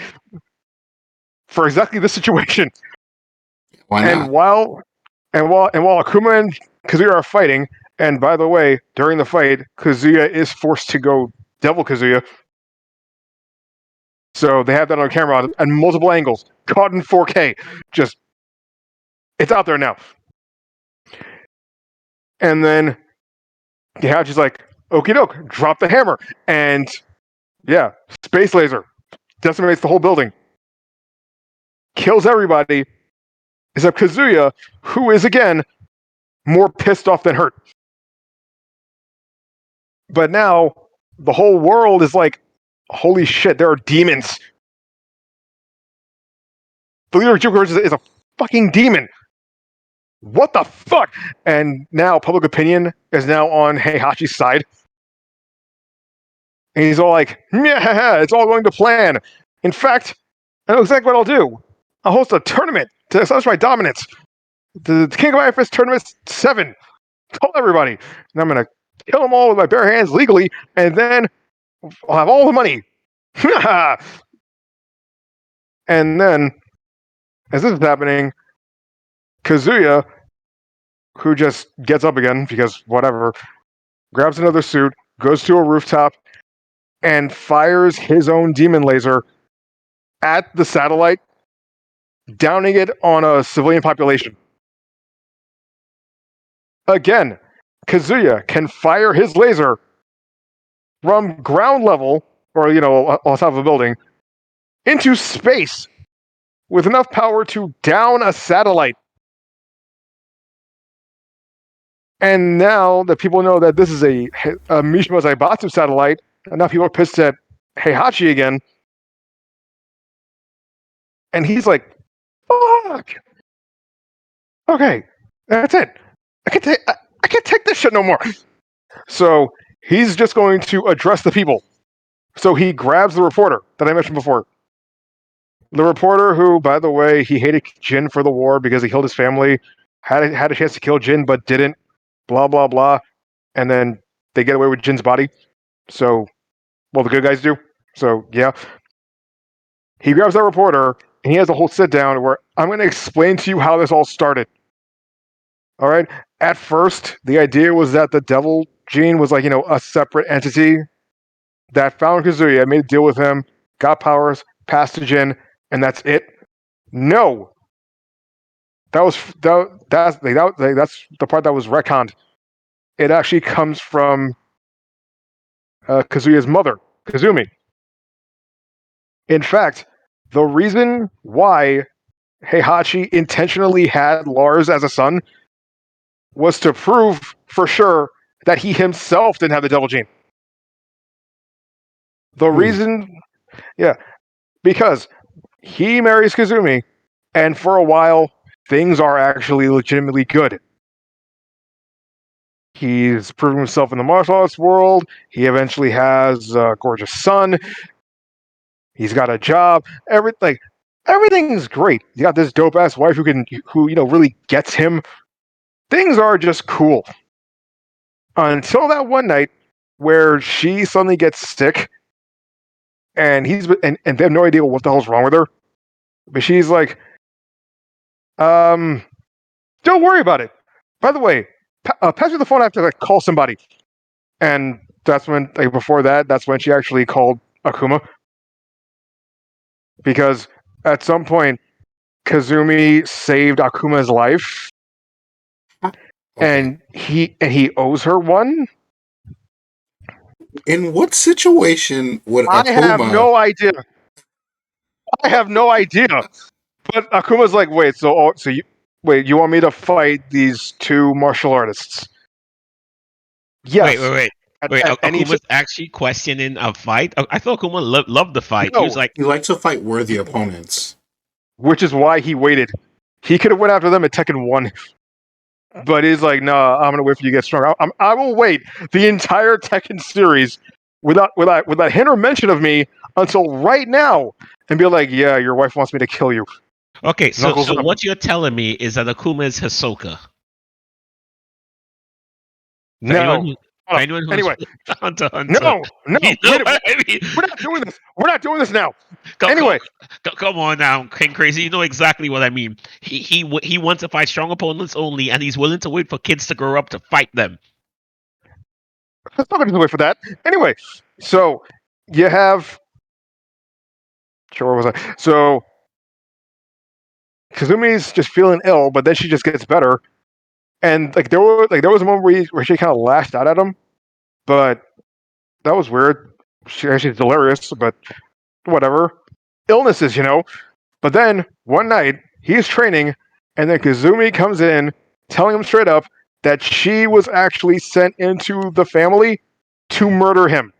for exactly this situation. Why not? And while Akuma and Kazuya are fighting, and by the way, during the fight, Kazuya is forced to go Devil Kazuya. So they have that on camera at multiple angles, caught in 4K. Just, it's out there now. And then Heihachi's like, okie doke, drop the hammer. And yeah, space laser decimates the whole building. Kills everybody, except Kazuya, who is, again, more pissed off than hurt. But now, the whole world is like, holy shit, there are demons. The leader of Jupiter is a fucking demon. What the fuck? And now public opinion is now on Heihachi's side. And he's all like, yeah, it's all going to plan. In fact, I know exactly what I'll do. I'll host a tournament to establish my dominance. The King of IFS Tournament 7. Call everybody. And I'm going to kill them all with my bare hands legally, and then I'll have all the money. And then, as this is happening, Kazuya, who just gets up again, because whatever, grabs another suit, goes to a rooftop, and fires his own demon laser at the satellite, downing it on a civilian population. Again, Kazuya can fire his laser from ground level, or, on top of a building, into space with enough power to down a satellite. And now that people know that this is a Mishima Zaibatsu satellite, and now people are pissed at Heihachi again. And he's like, fuck! Okay, that's it. I can't take this shit no more. So he's just going to address the people. So he grabs the reporter that I mentioned before. The reporter who, by the way, he hated Jin for the war because he killed his family, had a chance to kill Jin but didn't, blah, blah, blah. And then they get away with Jin's body. So, well, the good guys do. So, yeah. He grabs that reporter, and he has a whole sit-down where I'm going to explain to you how this all started. All right? At first, the idea was that the devil gene was like, a separate entity that found Kazuya, made a deal with him, got powers, passed to Jin, and that's it. No. That's the part that was retconned. It actually comes from Kazuya's mother, Kazumi. In fact, the reason why Heihachi intentionally had Lars as a son was to prove for sure that he himself didn't have the devil gene. The reason, because he marries Kazumi, and for a while, things are actually legitimately good. He's proven himself in the martial arts world. He eventually has a gorgeous son. He's got a job. Everything's great. He got this dope ass wife who really gets him. Things are just cool. Until that one night where she suddenly gets sick, and they have no idea what the hell's wrong with her. But she's like, don't worry about it. By the way, pass me the phone. I have to call somebody. And that's when, before that, that's when she actually called Akuma. Because at some point, Kazumi saved Akuma's life. Okay. And he owes her one. In what situation would Akuma... I have no idea. But Akuma's like, wait, you want me to fight these two martial artists? Yes. Wait. Akuma's actually questioning a fight? I thought Akuma loved the fight. No, he was like... He likes to fight worthy opponents. Which is why he waited. He could have went after them at Tekken 1. But he's like, nah, I'm going to wait for you to get stronger. I will wait the entire Tekken series without hint or mention of me until right now, and be like, yeah, your wife wants me to kill you. Okay, so Knuckles up. what you're telling me is that Akuma is Hisoka. For anyone No. who, Hold for up. anyone who's Anyway, Hunter x Hunter, no, no, you know wait, what I mean? we're not doing this. We're not doing this now. Come, Anyway, come on now, King Crazy. You know exactly what I mean. He wants to fight strong opponents only, and he's willing to wait for kids to grow up to fight them. let's not going to wait for that. Anyway, so you have. Sure, where was I? So Kazumi's just feeling ill, but then she just gets better. And there was a moment where she kind of lashed out at him, but that was weird. She actually delirious, but whatever. Illnesses, you know. But then one night he's training, and then Kazumi comes in, telling him straight up that she was actually sent into the family to murder him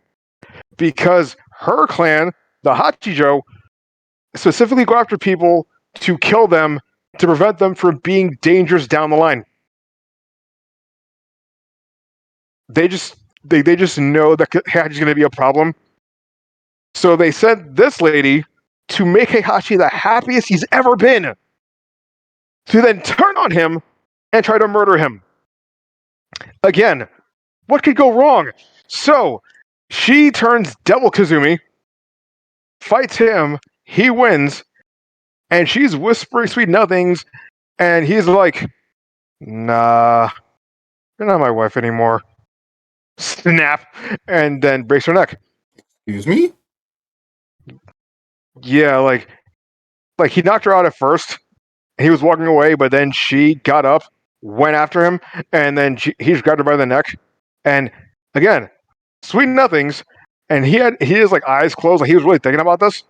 because her clan, the Hachijo, specifically go after people to kill them to prevent them from being dangerous down the line. They just know that Heihachi's going to be a problem. So they sent this lady to make Heihachi the happiest he's ever been, to then turn on him and try to murder him. Again, what could go wrong? So she turns Devil Kazumi, fights him, he wins, and she's whispering sweet nothings, and he's like, nah, you're not my wife anymore. Snap, and then breaks her neck. Excuse me? Yeah, like he knocked her out at first. He was walking away, but then she got up, went after him, and then he just grabbed her by the neck. And again, sweet nothings. And he had his like eyes closed, like he was really thinking about this.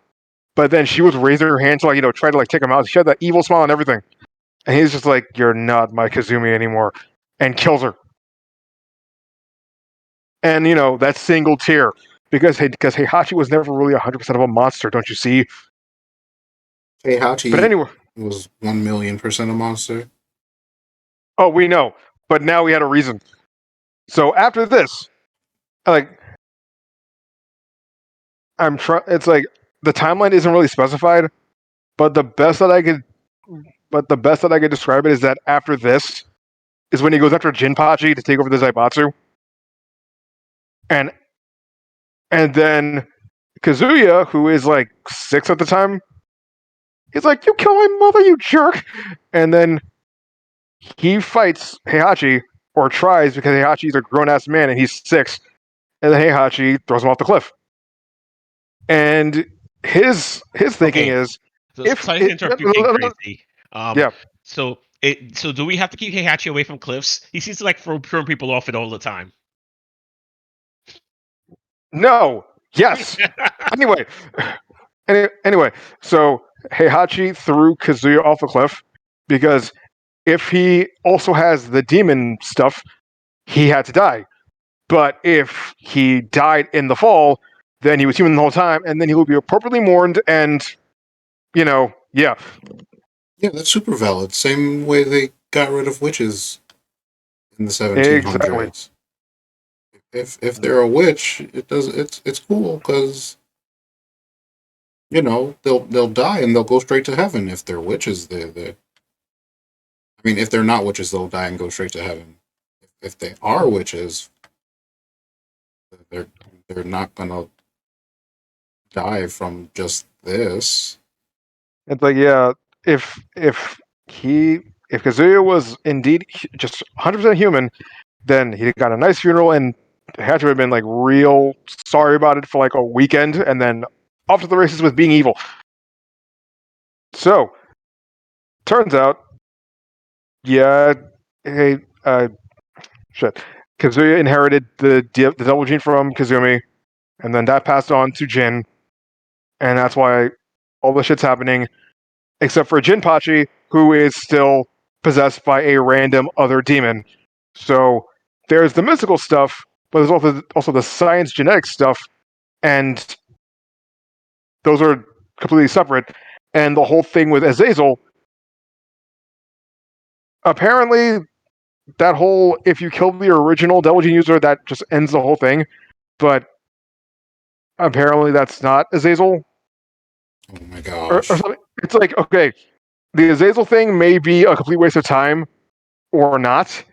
But then she was raising her hand to try to take him out. She had that evil smile and everything. And he's just like, "You're not my Kazumi anymore," and kills her. And that single tear because Heihachi was never really 100% of a monster, don't you see? Heihachi But anyway, was 1,000,000% a monster. oh, we know. But now we had a reason. So after this, I'm trying. It's like the timeline isn't really specified, but the best that I could describe it is that after this is when he goes after Jinpachi to take over the Zaibatsu, and then Kazuya, who is like 6 at the time, he's like, "You kill my mother, you jerk!" And then he fights Heihachi, or tries, because Heihachi's a grown ass man and he's 6, and then Heihachi throws him off the cliff. And his thinking is, sorry to interrupt you, King Crazy. Yeah. So do we have to keep Heihachi away from cliffs? He seems to like throw people off it all the time. No. Yes. Anyway, so Heihachi threw Kazuya off the cliff because if he also has the demon stuff, he had to die. But if he died in the fall, then he was human the whole time, and then he would be appropriately mourned, and yeah. Yeah, that's super valid. Same way they got rid of witches in the 1700s. Exactly. If they're a witch, it's cool because they'll die and they'll go straight to heaven. If they're witches, if they're not witches, they'll die and go straight to heaven. If they are witches, they're not gonna die from just this. It's like, yeah, if Kazuya was indeed just 100% human, then he got a nice funeral and had to have been like real sorry about it for like a weekend, and then off to the races with being evil. So, turns out, yeah, hey, Kazuya inherited the double gene from Kazumi, and then that passed on to Jin, and that's why all the shit's happening, except for Jinpachi, who is still possessed by a random other demon. So there's the mystical stuff, but there's also the science genetic stuff, and those are completely separate. And the whole thing with Azazel, apparently, that whole if you kill the original Devil Gene user, that just ends the whole thing. But apparently that's not Azazel. Oh my Or gosh. something. It's like, okay, the Azazel thing may be a complete waste of time or not.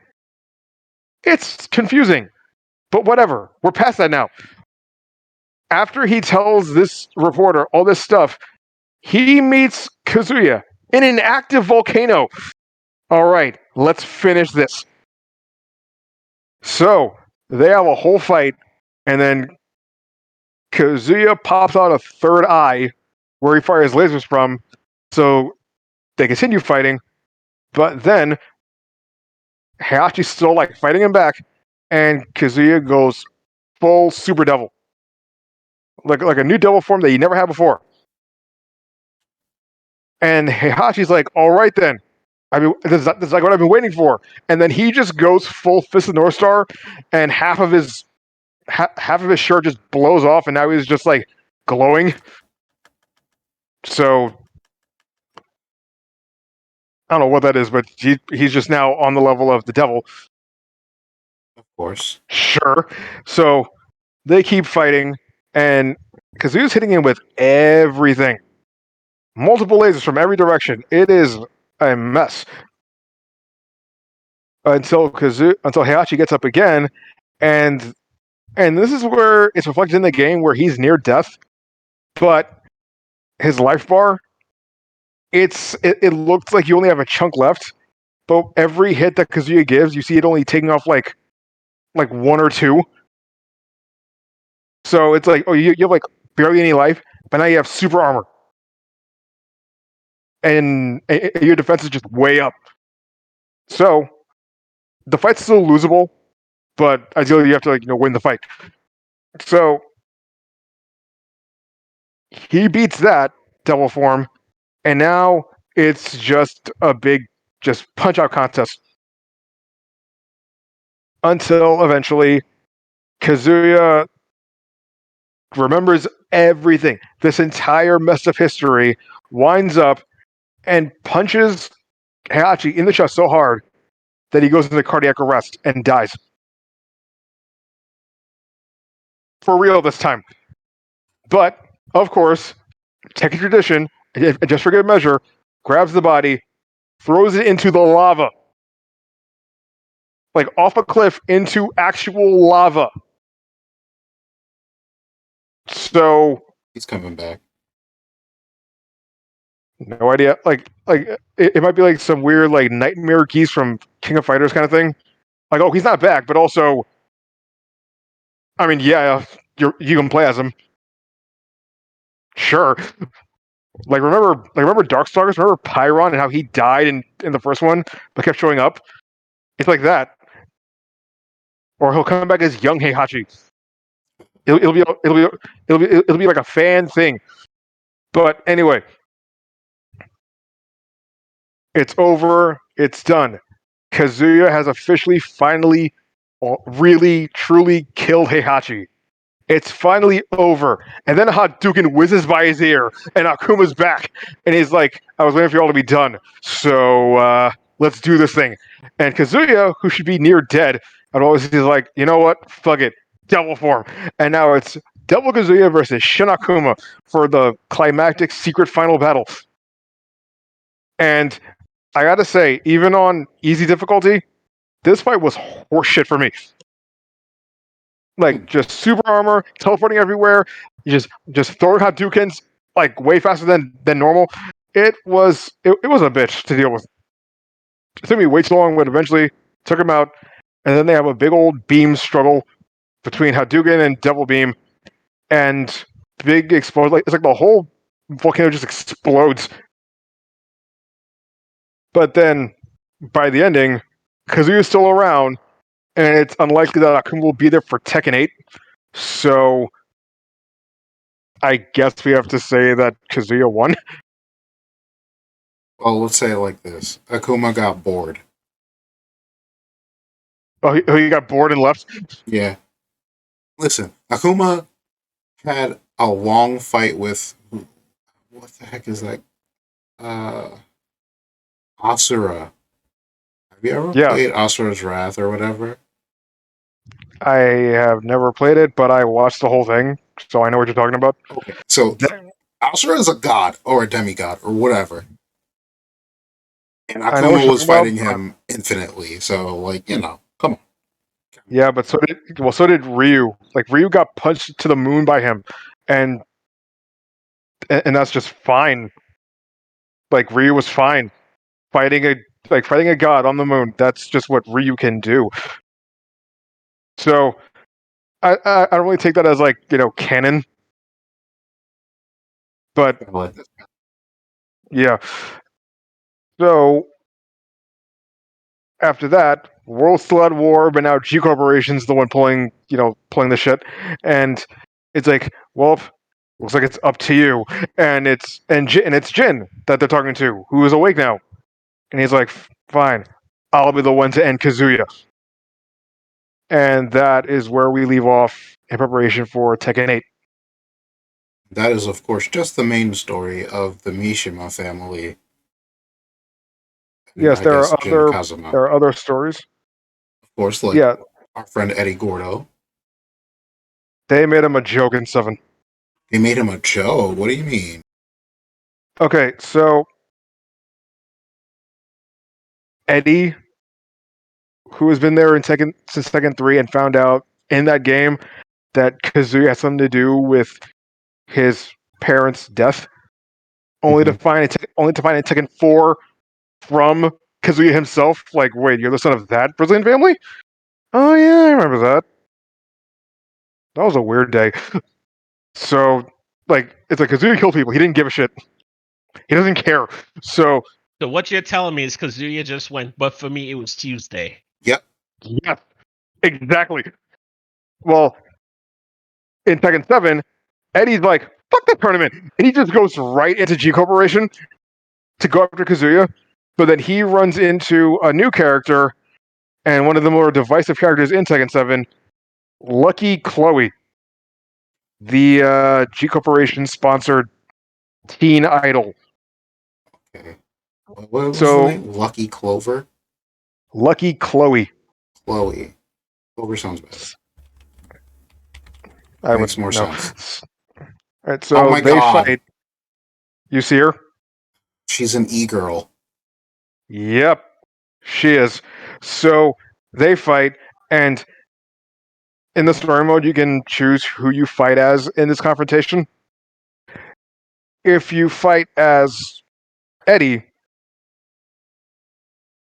It's confusing, but whatever. We're past that now. After he tells this reporter all this stuff, he meets Kazuya in an active volcano. All right, let's finish this. So they have a whole fight, and then Kazuya pops out a third eye where he fires lasers from. So they continue fighting, but then Heihachi's still like fighting him back, and Kazuya goes full Super Devil, like a new devil form that he never had before. And Heihachi's like, "All right then, I mean, this is like what I've been waiting for." And then he just goes full Fist of the North Star, and half of his shirt just blows off, and now he's just like glowing. So I don't know what that is, but he's just now on the level of the devil. Of course. Sure. So they keep fighting, and Kazuya's hitting him with everything. Multiple lasers from every direction. It is a mess. Until Heihachi gets up again, and this is where it's reflected in the game where he's near death, but his life bar, it looks like you only have a chunk left, but every hit that Kazuya gives, you see it only taking off like one or two. So it's like, oh, you have like barely any life, but now you have super armor. And your defense is just way up. So the fight's still losable, but ideally you have to win the fight. So he beats that devil form, and now it's just a big punch out contest. Until eventually Kazuya remembers everything. This entire mess of history winds up and punches Heihachi in the chest so hard that he goes into cardiac arrest and dies. For real this time. But, of course, Tekken tradition, just for good measure, grabs the body, throws it into the lava. Like off a cliff into actual lava. So He's coming back. no idea. Like it might be like some weird like nightmare geese from King of Fighters kind of thing. Like, oh, he's not back, but also, I mean, yeah, you can play as him. Sure. Remember Darkstalkers? Remember Pyron and how he died in the first one, but kept showing up? It's like that. Or he'll come back as young Heihachi. It'll be like a fan thing. But anyway, it's over. It's done. Kazuya has officially, finally, really, truly killed Heihachi. It's finally over. And then Hadouken whizzes by his ear, and Akuma's back. And he's like, I was waiting for you all to be done. So, let's do this thing. And Kazuya, who should be near dead, he's like, you know what? Fuck it. Devil form. And now it's Devil Kazuya versus Shin Akuma for the climactic secret final battle. And I gotta say, even on easy difficulty, this fight was horseshit for me. Like, just super armor, teleporting everywhere, just throwing Hadoukens like way faster than normal. It was a bitch to deal with. It took me way too long, but eventually took him out. And then they have a big old beam struggle between Hadouken and Devil Beam, and big explosion. Like, it's like the whole volcano just explodes. But then, by the ending, Kazuya's still around, and it's unlikely that Akuma will be there for Tekken 8. So, I guess we have to say that Kazuya won. Well, let's say it like this. Akuma got bored. Oh, he got bored and left? Yeah. Listen, Akuma had a long fight with... What the heck is that? Asura. Have you ever played Asura's Wrath or whatever? I have never played it, but I watched the whole thing. so I know what you're talking about. Okay, so Asura is a god or a demigod or whatever, and I know what Akuma you're was talking about. fighting him infinitely. So, like, come on. Yeah, but so did Ryu. Like Ryu got punched to the moon by him, and that's just fine. Like Ryu was fine fighting a god on the moon. That's just what Ryu can do. So I don't really take that as like canon, but yeah. So after that, world's still at war, but now G Corporation's the one pulling the shit, and it's like, well, looks like it's up to you, and it's Jin that they're talking to, who is awake now, and he's like, fine, I'll be the one to end Kazuya, and that is where we leave off in preparation for Tekken 8. That is, of course, just the main story of the Mishima family. And Yes, I guess Jin there Kazuma. are other stories. Of course, like Yeah, our friend Eddie Gordo. they made him a joke in 7. They made him a Joe. What do you mean? Okay, so Eddie, who has been there in since Tekken 3 and found out in that game that Kazuya has something to do with his parents' death, only to find it in Tekken 4 from Kazuya himself. Like, wait, you're the son of that Brazilian family? Oh yeah, I remember that. That was a weird day. So, like, it's like Kazuya killed people. He didn't give a shit. He doesn't care. So, So what you're telling me is Kazuya just went, but for me it was Tuesday. Yep. yeah, exactly. Well, in Tekken 7, Eddie's like, fuck that tournament. And he just goes right into G Corporation to go after Kazuya. But then he runs into a new character and one of the more divisive characters in Tekken 7, Lucky Chloe, the G Corporation sponsored teen idol. Okay. What was the So, name? Lucky Clover? Lucky Chloe. Chloe. Clover sounds better. I Makes would more know. sense. All right, Oh so my they god. fight. You see her? She's an e-girl. Yep, she is. So they fight, and in the story mode, you can choose who you fight as in this confrontation. If you fight as Eddie,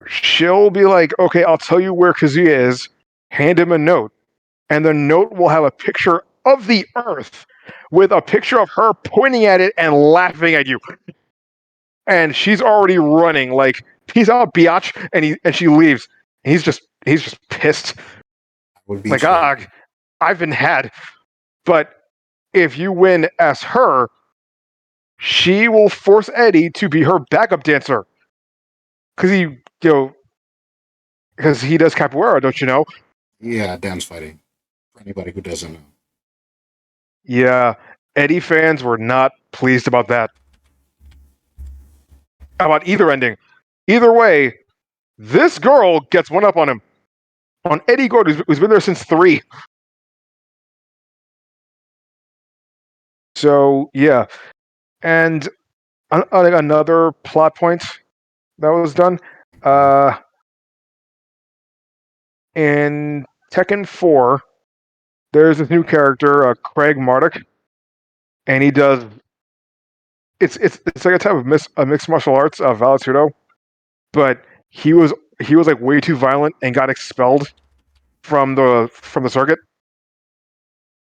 she'll be like, okay, I'll tell you where Kazuya is, hand him a note, and the note will have a picture of the Earth with a picture of her pointing at it and laughing at you. And she's already running, like, peace out, biatch, and she leaves. And he's just pissed. Would be Like, true. I've been had. But if you win as her, she will force Eddie to be her backup dancer. Because because he does capoeira, don't you know? Yeah, dance fighting. For anybody who doesn't know. Yeah, Eddie fans were not pleased about that. About either ending. Either way, this girl gets one up on him. On Eddie Gordon, who's been there since 3. So, yeah. And another plot point that was done. In Tekken 4, there's this new character, Craig Marduk, and he does. It's like a type of mixed martial arts, Vale Tudo, but he was like way too violent and got expelled from the circuit,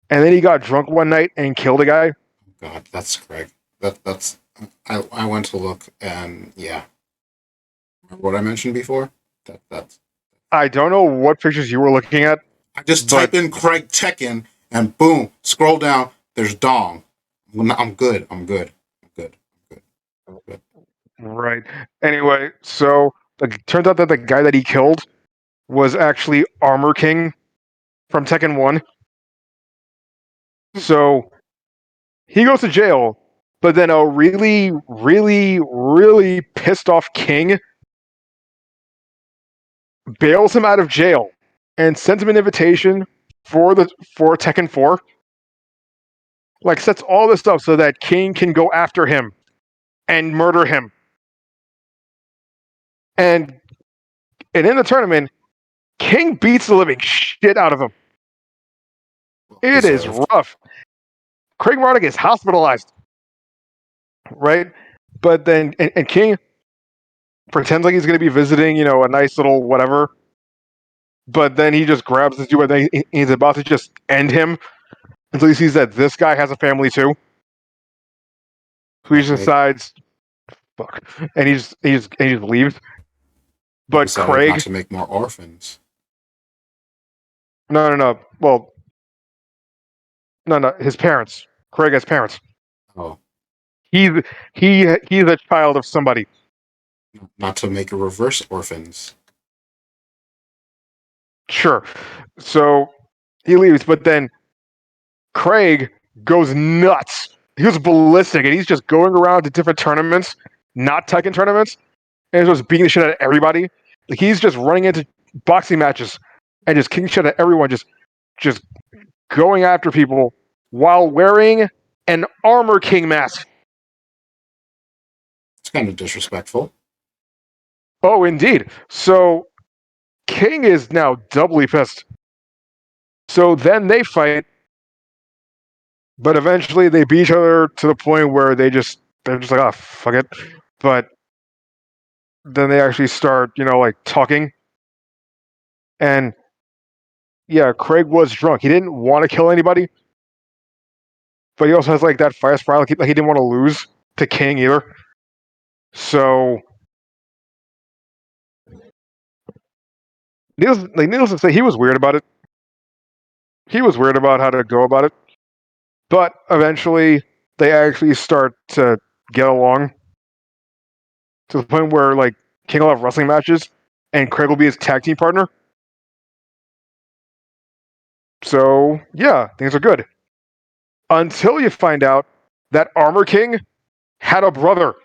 and then he got drunk one night and killed a guy. God, that's Craig. That's I went to look and yeah. Remember what I mentioned before? That's I don't know what pictures you were looking at, I just but type in Craig Tekken and boom, scroll down, there's Dong. I'm good. I'm good. I'm good. I'm good. right. Anyway, so it turns out that the guy that he killed was actually Armor King from Tekken 1. So he goes to jail, but then a really, really, really pissed off King bails him out of jail and sends him an invitation for Tekken 4. like sets all this up so that King can go after him and murder him. And in the tournament, King beats the living shit out of him. It is rough. Craig Marduk is hospitalized, right? But then, and King pretends like he's going to be visiting, a nice little whatever. But then he just grabs this dude and he's about to just end him until he sees that this guy has a family too. So he just decides, fuck, and he just leaves. But Craig not to make more orphans. No. Well, no. His parents. Craig has parents. Oh. He's a child of somebody. Not to make a reverse orphans. Sure. So he leaves, but then Craig goes nuts. He was ballistic, and he's just going around to different tournaments, not Tekken tournaments, and he's just beating the shit out of everybody. Like, he's just running into boxing matches and just kicking shit at everyone, just going after people while wearing an Armor King mask. It's kind of disrespectful. Oh, indeed. So King is now doubly pissed. So then they fight, but eventually they beat each other to the point where they're just like, oh, fuck it. But then they actually start, like talking. And yeah, Craig was drunk. He didn't want to kill anybody, but he also has like that fire spiral. Like he didn't want to lose to King either. So needless to say, he was weird about it. He was weird about how to go about it. But eventually, they actually start to get along to the point where, like, King will have wrestling matches, and Craig will be his tag team partner. So, yeah, things are good. Until you find out that Armor King had a brother.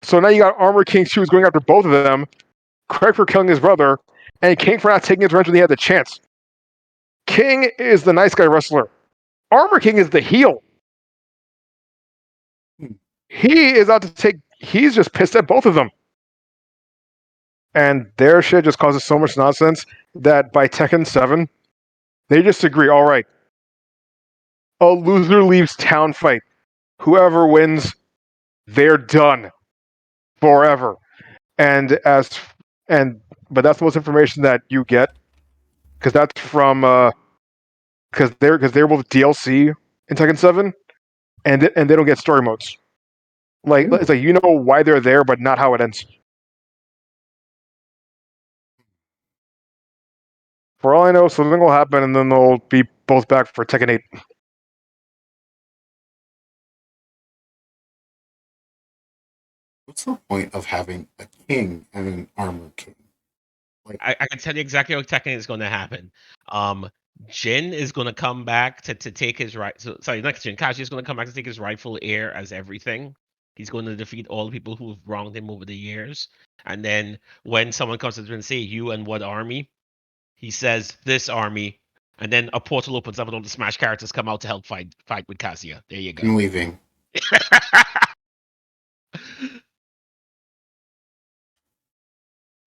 So now you got Armor King 2 who's going after both of them, Craig for killing his brother, and King for not taking his revenge when he had the chance. King is the nice guy wrestler. Armor King is the heel. He is out to take... He's just pissed at both of them. And their shit just causes so much nonsense that by Tekken 7, they just agree, all right, a loser leaves town fight. Whoever wins, they're done. Forever. But that's the most information that you get, because that's from because they're both DLC in Tekken 7, and they don't get story modes. Like, it's like, why they're there, but not how it ends. For all I know, something will happen, and then they'll be both back for Tekken 8. What's the point of having a king and an armor king? Like, I can tell you exactly how Tekken is going to happen. Jin is going to come back to take his right. So, sorry, next Jin. Kazuya is going to come back to take his rightful heir as everything. He's going to defeat all the people who have wronged him over the years. And then when someone comes to him and say, "You and what army?" he says, "This army." And then a portal opens up and all the Smash characters come out to help fight with Kazuya. There you go. I'm leaving.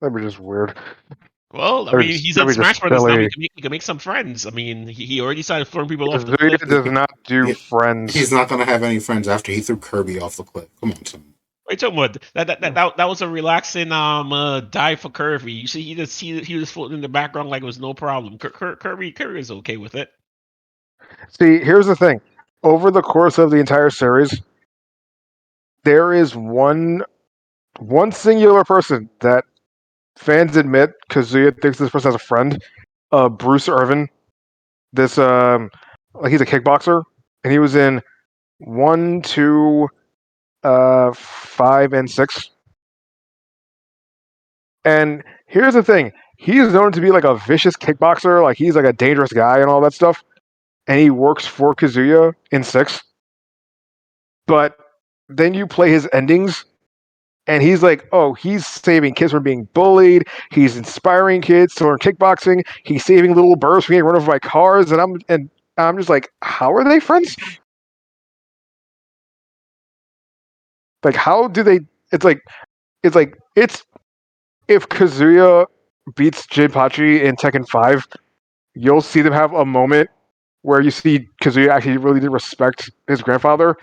That'd be just weird. Well, I mean, he's on Smash Brothers now. He can make some friends. I mean, he already started throwing people off the cliff. Does not do friends. He's not going to have any friends after he threw Kirby off the cliff. Come on, son. Wait, talking about that was a relaxing dive for Kirby. You see, he was floating in the background like it was no problem. Kirby is okay with it. See, here's the thing. Over the course of the entire series, there is one singular person that fans admit Kazuya thinks this person has a friend, Bruce Irvin. This he's a kickboxer, and he was in 1, 2, 5, and 6. And here's the thing: he's known to be like a vicious kickboxer, like he's like a dangerous guy and all that stuff. And he works for Kazuya in 6. But then you play his endings, and he's like, oh, he's saving kids from being bullied. He's inspiring kids to learn kickboxing. He's saving little birds from getting run over by cars. And I'm just like, how are they friends? Like, how do they? It's like it's if Kazuya beats Jinpachi in Tekken 5, you'll see them have a moment where you see Kazuya actually really did respect his grandfather,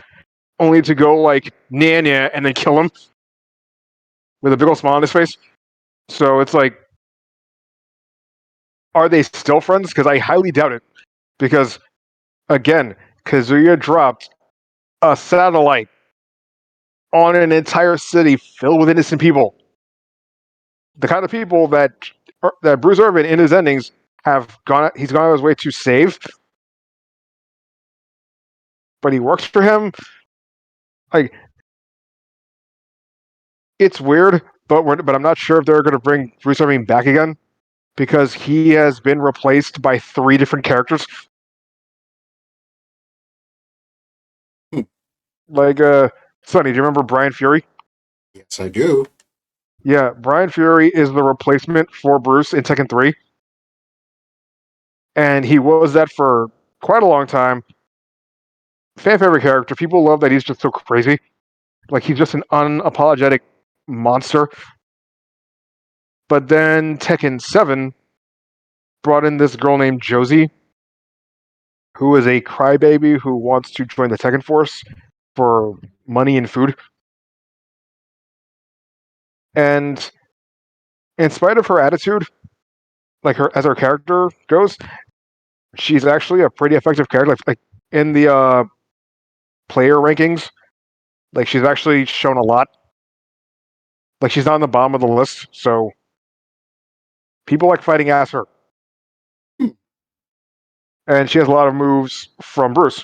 only to go like Nanya and then kill him with a big old smile on his face. So it's like, are they still friends? Because I highly doubt it. Because again, Kazuya dropped a satellite on an entire city filled with innocent people. The kind of people that Bruce Irvin in his endings he's gone out of his way to save, but he works for him. Like, it's weird, but I'm not sure if they're going to bring Bruce Irvin back again because he has been replaced by 3 different characters. Hmm. Like, Sonny, do you remember Brian Fury? Yes, I do. Yeah, Brian Fury is the replacement for Bruce in Tekken 3. And he was that for quite a long time. Fan favorite character. People love that he's just so crazy. Like, he's just an unapologetic monster. But then Tekken 7 brought in this girl named Josie, who is a crybaby who wants to join the Tekken Force for money and food. And in spite of her attitude, like her as her character goes, she's actually a pretty effective character. Like in the player rankings, like she's actually shown a lot. Like she's not on the bottom of the list, so people like fighting as her. And she has a lot of moves from Bruce.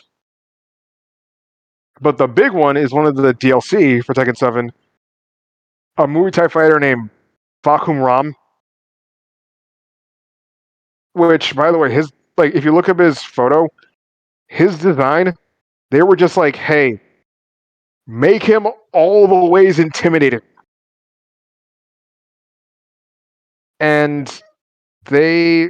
But the big one is one of the DLC for Tekken 7, a Muay Thai fighter named Fakum Ram. Which, by the way, his like if you look up his photo, his design, they were just like, hey, make him all the ways intimidating. And they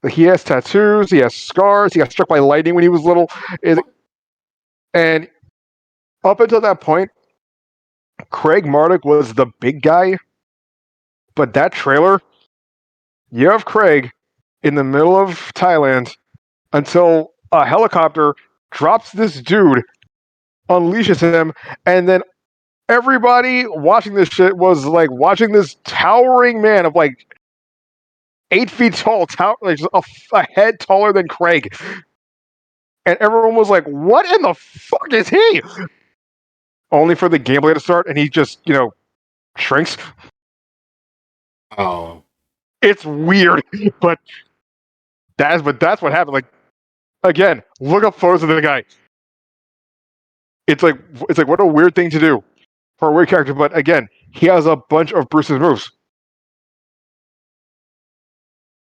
he has tattoos, he has scars, he got struck by lightning when he was little. And up until that point, Craig Marduk was the big guy. But that trailer, you have Craig in the middle of Thailand until a helicopter drops this dude, unleashes him, and then everybody watching this shit was like watching this towering man of like 8 feet tall, like a head taller than Craig. And everyone was like, what in the fuck is he? Only for the gameplay to start, and he just, shrinks. Oh. It's weird, but that's what happened. Like, again, look up photos of the guy. It's like what a weird thing to do for a weird character, but again, he has a bunch of Bruce's moves.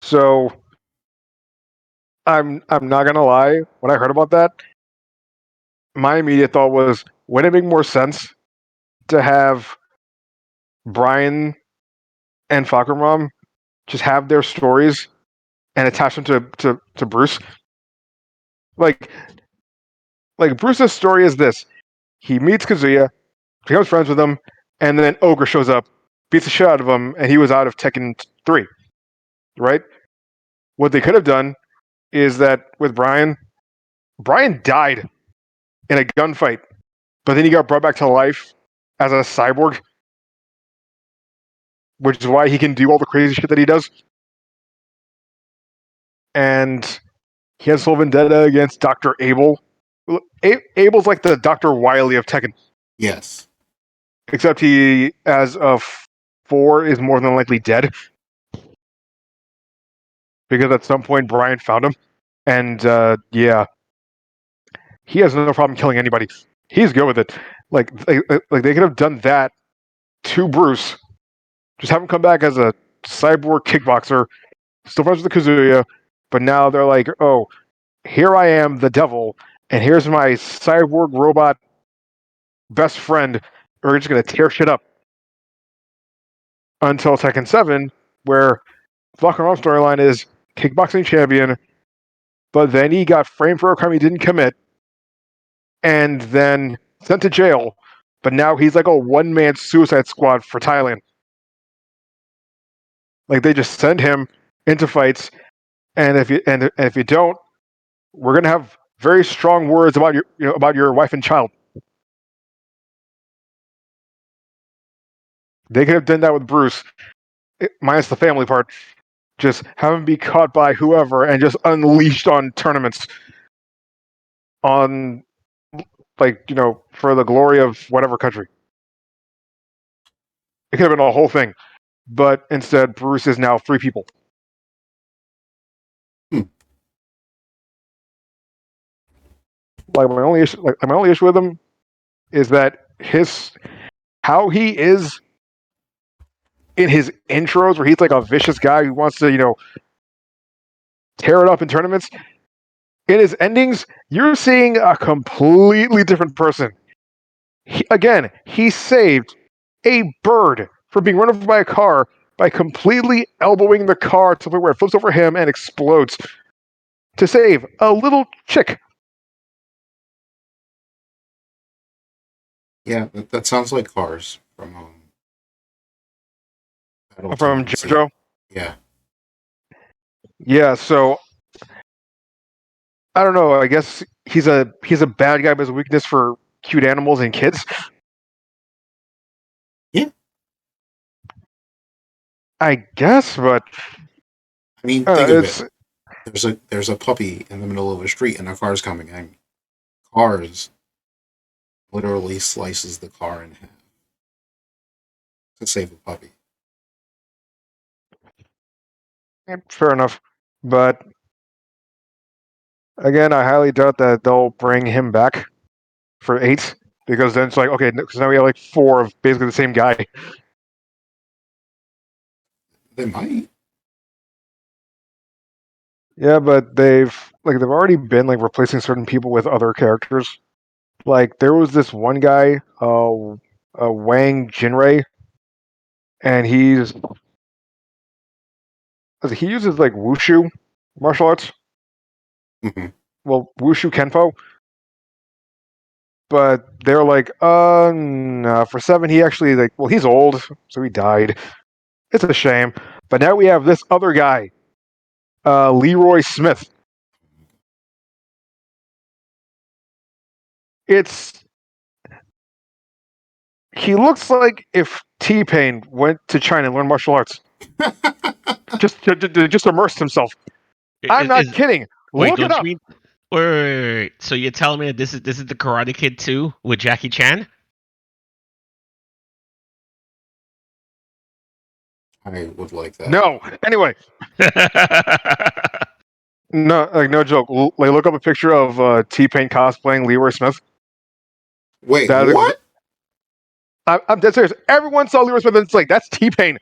So I'm not gonna lie, when I heard about that, my immediate thought was, wouldn't it make more sense to have Brian and Fakumram just have their stories and attach them to Bruce? Like Bruce's story is this. He meets Kazuya, becomes friends with him, and then Ogre shows up, beats the shit out of him, and he was out of Tekken 3. Right? What they could have done is that with Brian died in a gunfight, but then he got brought back to life as a cyborg, which is why he can do all the crazy shit that he does. And he has full vendetta against Dr. Abel. Abel's like the Dr. Wily of Tekken. Yes. Except he, as of 4, is more than likely dead. Because at some point, Brian found him. And, yeah. He has no problem killing anybody. He's good with it. Like they could have done that to Bruce. Just have him come back as a cyborg kickboxer, still friends with the Kazuya, but now they're like, oh, here I am, the devil, and here's my cyborg robot best friend. We're just gonna tear shit up until Tekken 7, where Falcon Arm's storyline is kickboxing champion. but then he got framed for a crime he didn't commit, and then sent to jail. But now he's like a one-man suicide squad for Thailand. Like they just send him into fights, and if you don't, we're gonna have very strong words about your wife and child. They could have done that with Bruce, minus the family part. Just have him be caught by whoever and just unleashed on tournaments, on for the glory of whatever country. It could have been a whole thing, but instead, Bruce is now 3 people. Like my only issue with him is that how he is in his intros, where he's like a vicious guy who wants to tear it up in tournaments. In his endings, you're seeing a completely different person. He saved a bird from being run over by a car by completely elbowing the car to the point where it flips over him and explodes to save a little chick. Yeah, that sounds like Cars from From JoJo. Yeah. Yeah, so I don't know. I guess he's a bad guy, but has a weakness for cute animals and kids. Yeah. I guess, but I mean, think of it. There's a puppy in the middle of a street, and a car's coming, and Cars literally slices the car in half to save a puppy. Fair enough. But again, I highly doubt that they'll bring him back for 8, because then it's like, okay, because now we have like 4 of basically the same guy. They might. Yeah, but they've already been like replacing certain people with other characters. Like there was this one guy, Wang Jinrei, and he uses like wushu martial arts. Mm-hmm. Well, wushu kenpo. But they're like, no. For 7, he actually he's old, so he died. It's a shame. But now we have this other guy, Leroy Smith. He looks like if T-Pain went to China and learned martial arts. just immersed himself. I'm not kidding. Look it up. Wait. So you're telling me that this is the Karate Kid 2 with Jackie Chan? I would like that. No. Anyway. No joke. Look up a picture of T-Pain cosplaying Leroy Smith. Wait, what? I'm dead serious. Everyone saw Leroy Smith and it's like, that's T-Pain.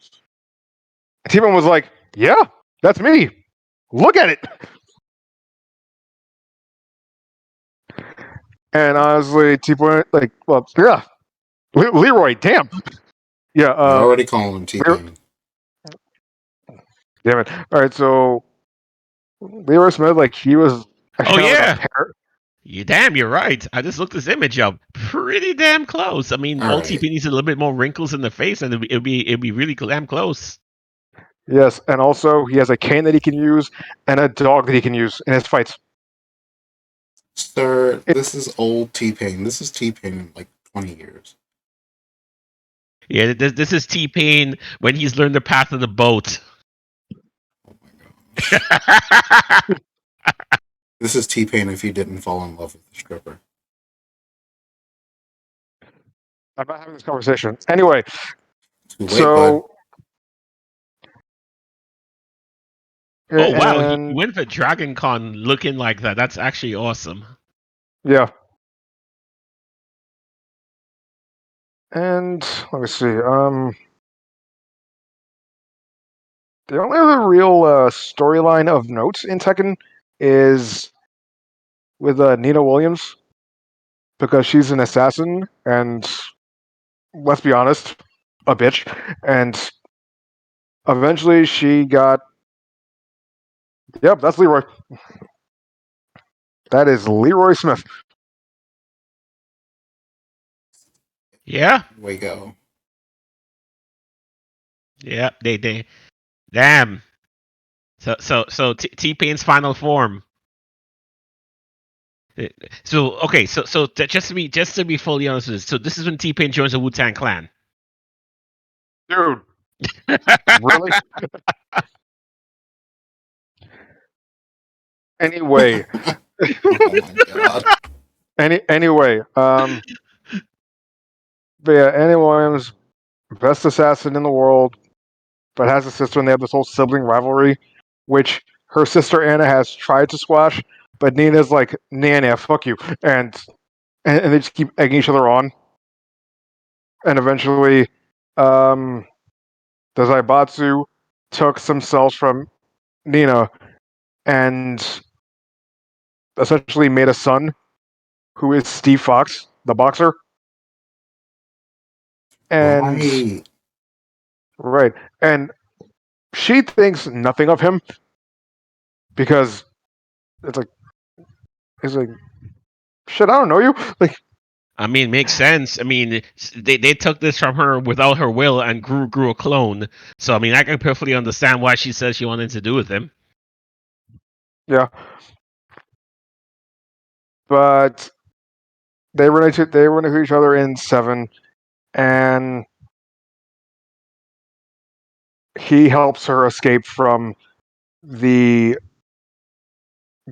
T-Pain was like, yeah, that's me. Look at it. And honestly, T-Pain, Leroy, damn. Yeah. I already calling him T-Pain. Damn it. All right, so Leroy Smith, he was actually You're right. I just looked this image up. Pretty damn close. I mean, old TP needs a little bit more wrinkles in the face, and it'd be really damn close. Yes, and also he has a cane that he can use and a dog that he can use in his fights. Sir, this is old T-Pain. This is T-Pain in like 20 years. Yeah, this is T-Pain when he's learned the path of the boat. Oh my god. This is T-Pain if he didn't fall in love with the stripper. I'm not having this conversation. Anyway, too late, bud. Oh wow, he went for Dragon Con looking like that. That's actually awesome. Yeah. And let me see. The only other real storyline of note in Tekken is with Nina Williams, because she's an assassin and, let's be honest, a bitch. And eventually she got... Yep, that's Leroy. That is Leroy Smith. Yeah. Here we go. Yeah. They. Damn. So T-Pain's final form. So okay, just to be fully honest with this, so this is when T-Pain joins the Wu-Tang Clan. Dude, really? Anyway, Oh my god. anyway, but yeah, Annie Williams, best assassin in the world, but has a sister, and they have this whole sibling rivalry, which her sister Anna has tried to squash, but Nina's like, nah, fuck you, and they just keep egging each other on, and eventually, the Zaibatsu took some cells from Nina and essentially made a son who is Steve Fox, the boxer. And Right. right. And she thinks nothing of him because it's like shit, I don't know you. Like I mean, makes sense. I mean, they took this from her without her will and grew a clone. So I mean, I can perfectly understand why she says she wanted to do with him. yeah. But they run into each other in 7, and he helps her escape from the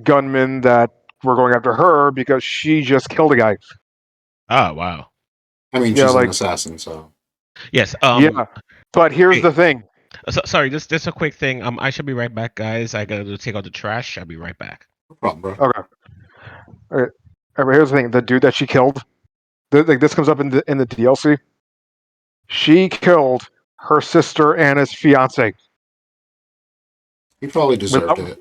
gunmen that were going after her because she just killed a guy. Oh wow. I mean, Yeah, she's an like assassin, so. Yes. yeah. But here's Hey, the thing. sorry. Just a quick thing. I should be right back, guys. I gotta take out the trash. I'll be right back. No problem, bro. Okay. All right. But here's the thing. The dude that she killed, like this comes up in the DLC. She killed her sister Anna's fiance. He probably deserved Without, it.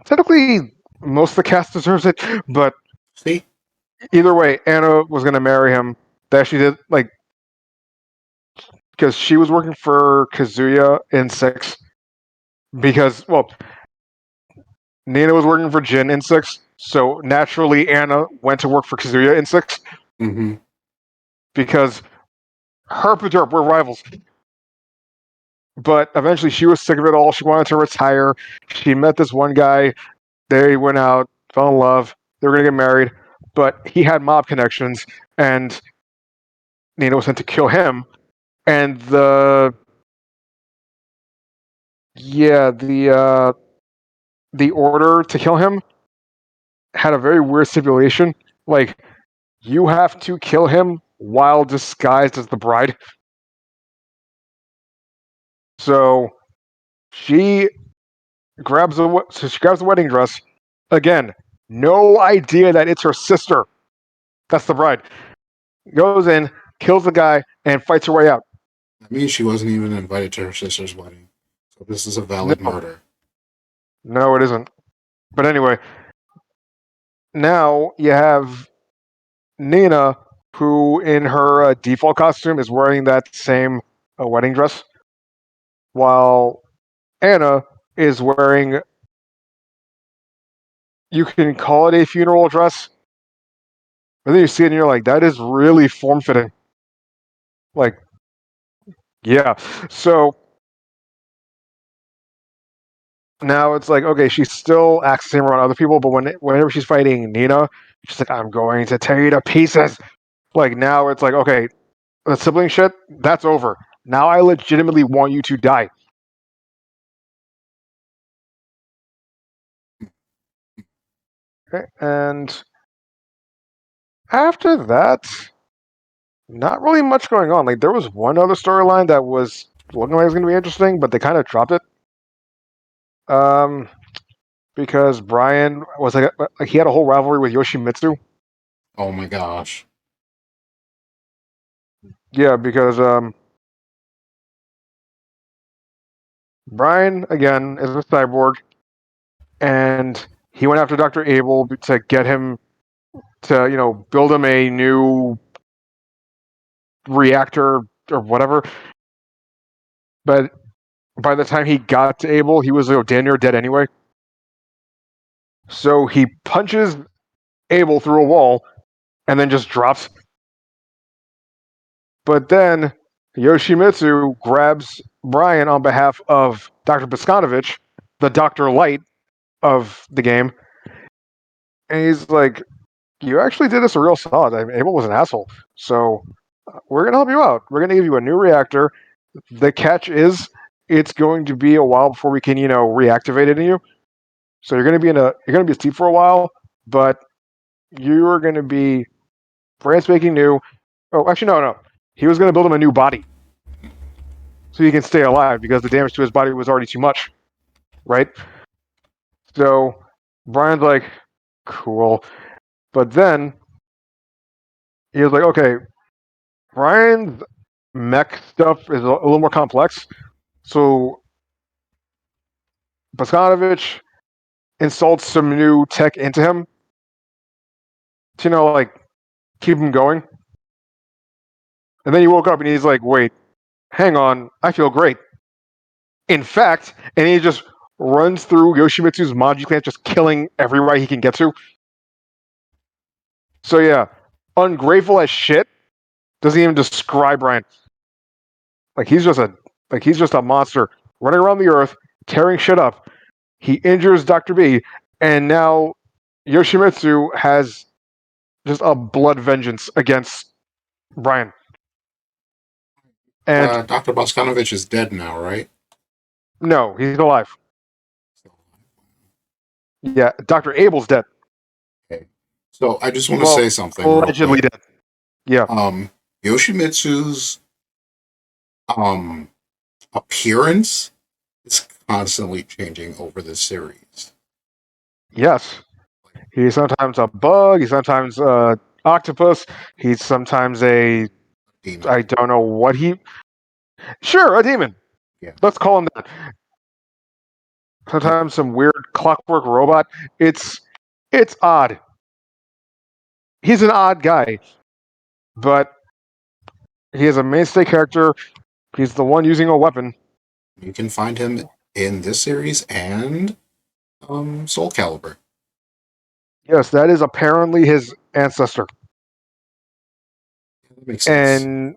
technically, most of the cast deserves it, but See? either way, Anna was going to marry him. That she did, like, because she was working for Kazuya in 6. Because, well, Nina was working for Jin in 6, so naturally Anna went to work for Kazuya in 6 Mm-hmm. because Herp and Derp were rivals. But eventually she was sick of it all. She wanted to retire. She met this one guy. They went out, fell in love. They were going to get married, but he had mob connections, and Nina was sent to kill him. And the order to kill him had a very weird stipulation. Like, you have to kill him while disguised as the bride. So she she grabs the wedding dress. Again, no idea that it's her sister. That's the bride. Goes in, kills the guy, and fights her way out. That means she wasn't even invited to her sister's wedding. So this is a valid No, murder. no, it isn't. But anyway, now you have Nina, who in her default costume is wearing that same wedding dress, while Anna is wearing, you can call it a funeral dress, but then you see it and you're like, that is really form fitting. Like, yeah. So now it's like, okay, she still acts the same around other people, but whenever she's fighting Nina, she's like, I'm going to tear you to pieces. Like, now it's like, okay, the sibling shit, that's over. Now I legitimately want you to die. Okay, and after that, not really much going on. Like, there was one other storyline that was looking like it was going to be interesting, but they kind of dropped it. Because Brian was like he had a whole rivalry with Yoshimitsu. Oh my gosh. Yeah, because Brian again is a cyborg, and he went after Dr. Abel to get him to build him a new reactor or whatever. But by the time he got to Abel, he was damn near dead anyway. So he punches Abel through a wall and then just drops. But then Yoshimitsu grabs Brian on behalf of Dr. Boskanovich, the Dr. Light of the game, and he's like, you actually did us a real solid. I mean, Abel was an asshole. So we're going to help you out. We're going to give you a new reactor. The catch is it's going to be a while before we can, reactivate it in you. So you're going to be asleep for a while, but you are going to be brand spanking new. Oh, actually, no. He was going to build him a new body so he can stay alive because the damage to his body was already too much, right? So Brian's like, cool. But then he was like, okay, Brian's mech stuff is a little more complex. So Boskanovich insults some new tech into him to, keep him going. And then he woke up and he's like, wait, hang on, I feel great. In fact, and he just runs through Yoshimitsu's Manji plant, just killing everywhere he can get to. So yeah, ungrateful as shit. Doesn't even describe Brian. He's just a monster running around the earth, tearing shit up. He injures Dr. B, and now Yoshimitsu has just a blood vengeance against Brian. And Dr. Boskanovich is dead now, right? no, he's alive. Yeah, Dr. Abel's dead. Okay. So I just want to say something. Allegedly dead. Yeah. Yoshimitsu's appearance is constantly changing over the series. Yes. He's sometimes a bug, he's sometimes octopus, he's sometimes a Demon. I don't know what he Sure, a demon. Yeah. Let's call him that. Sometimes some weird clockwork robot. It's odd. He's an odd guy. But he is a mainstay character. He's the one using a weapon. You can find him in this series and Soul Calibur. Yes, that is apparently his ancestor. That makes sense. And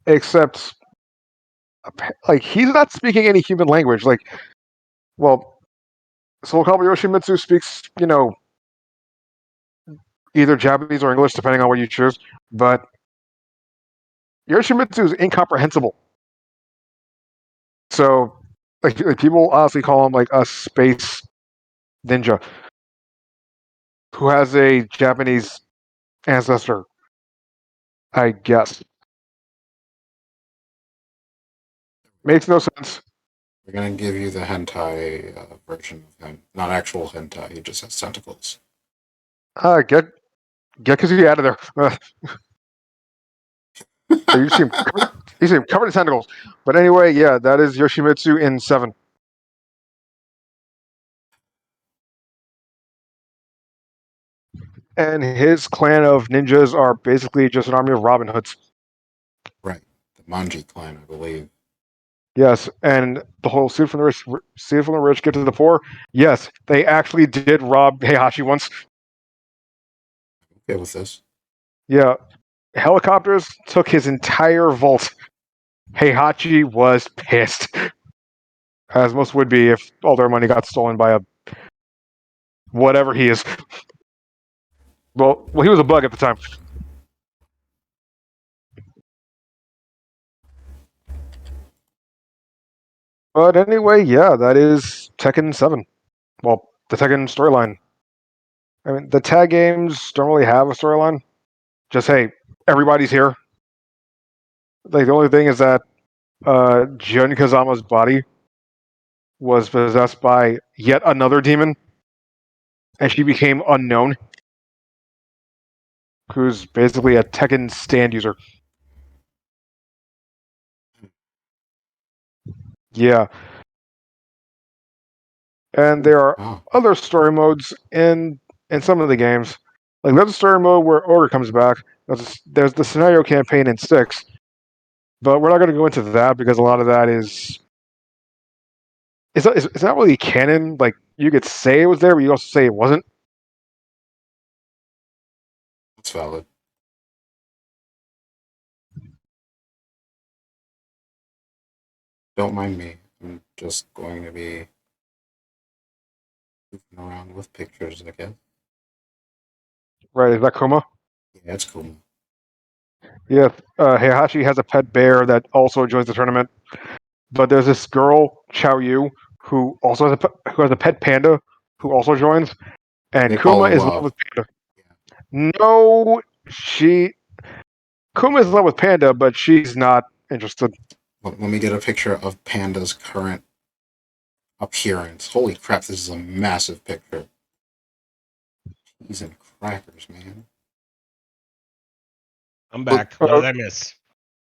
except he's not speaking any human language. Soul Calibur Yoshimitsu speaks, either Japanese or English, depending on what you choose. But Yoshimitsu is incomprehensible. So, people honestly call him a space ninja who has a Japanese ancestor, I guess. Makes no sense. We're gonna give you the hentai version of him. Not actual hentai, he just has tentacles. Get Kazuya out of there. You see him covered in tentacles. But anyway, yeah, that is Yoshimitsu in 7. And his clan of ninjas are basically just an army of Robin Hoods. Right. The Manji clan, I believe. Yes, and the whole steal from the rich, get to the poor. Yes, they actually did rob Heihachi once. Okay with this. Yeah, helicopters took his entire vault. Heihachi was pissed, as most would be if all their money got stolen by a whatever he is. Well, he was a bug at the time. But anyway, yeah, that is Tekken 7. Well, the Tekken storyline. I mean, the tag games don't really have a storyline. Just, hey, everybody's here. The only thing is that Jun Kazama's body was possessed by yet another demon, and she became unknown, who's basically a Tekken stand user. Yeah. And there are other story modes in some of the games. There's a story mode where Order comes back. There's the scenario campaign in 6. But we're not going to go into that because a lot of that is it's not really canon. Like you could say it was there, but you also say it wasn't. That's valid. Don't mind me. I'm just going to be goofing around with pictures, I guess. Right? Is that Kuma? Yeah, it's cool. Yeah. Heihachi has a pet bear that also joins the tournament. But there's this girl, Chao Yu, who also who has a pet panda, who also joins. And They fall Kuma in is in love love. with Panda. No, Kuma is in love with Panda, but she's not interested. Let me get a picture of Panda's current appearance. Holy crap, this is a massive picture. Cheese and crackers, man. I'm Look, back. What did I miss?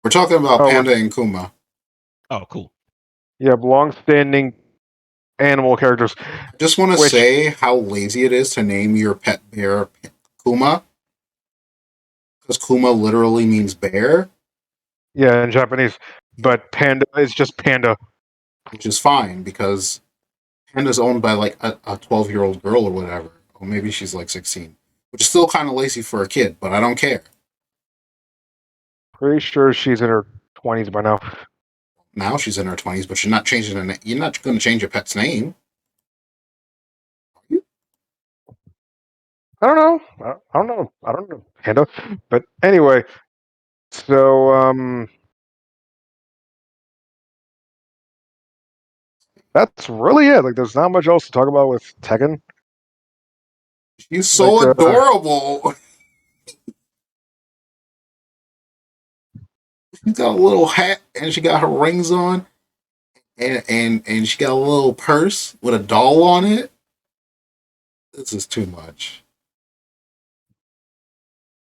we're talking about Oh, Panda and Kuma. Oh, cool. yeah, long-standing animal characters. I just want to Which, say how lazy it is to name your pet bear Kuma, because Kuma literally means bear, yeah, in Japanese, but Panda is just Panda. which is fine because Panda's owned by like a 12-year-old girl or whatever. Or maybe she's like 16, which is still kind of lazy for a kid, but I don't care. Pretty sure she's in her 20s by now. Now she's in her 20s, but you're not you're not going to change your pet's name. I don't know. I don't know. I don't know Panda. But anyway, so that's really it. Like, there's not much else to talk about with Tekken. She's Like, so adorable. She's got a little hat and she got her rings on, and she got a little purse with a doll on it. This is too much.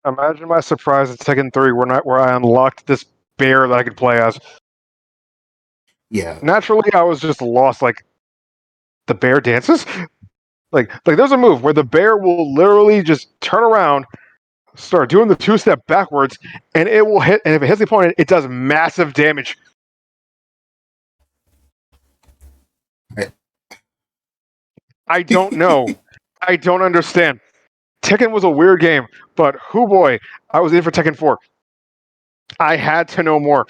imagine my surprise at Tekken 3 where I unlocked this bear that I could play as. Yeah. Naturally, I was just lost. Like, the bear dances? Like there's a move where the bear will literally just turn around, start doing the two-step backwards, and it will hit. And if it hits the opponent, it does massive damage. I, I don't know. I don't understand. Tekken was a weird game, but who boy, I was in for Tekken 4. I had to know more.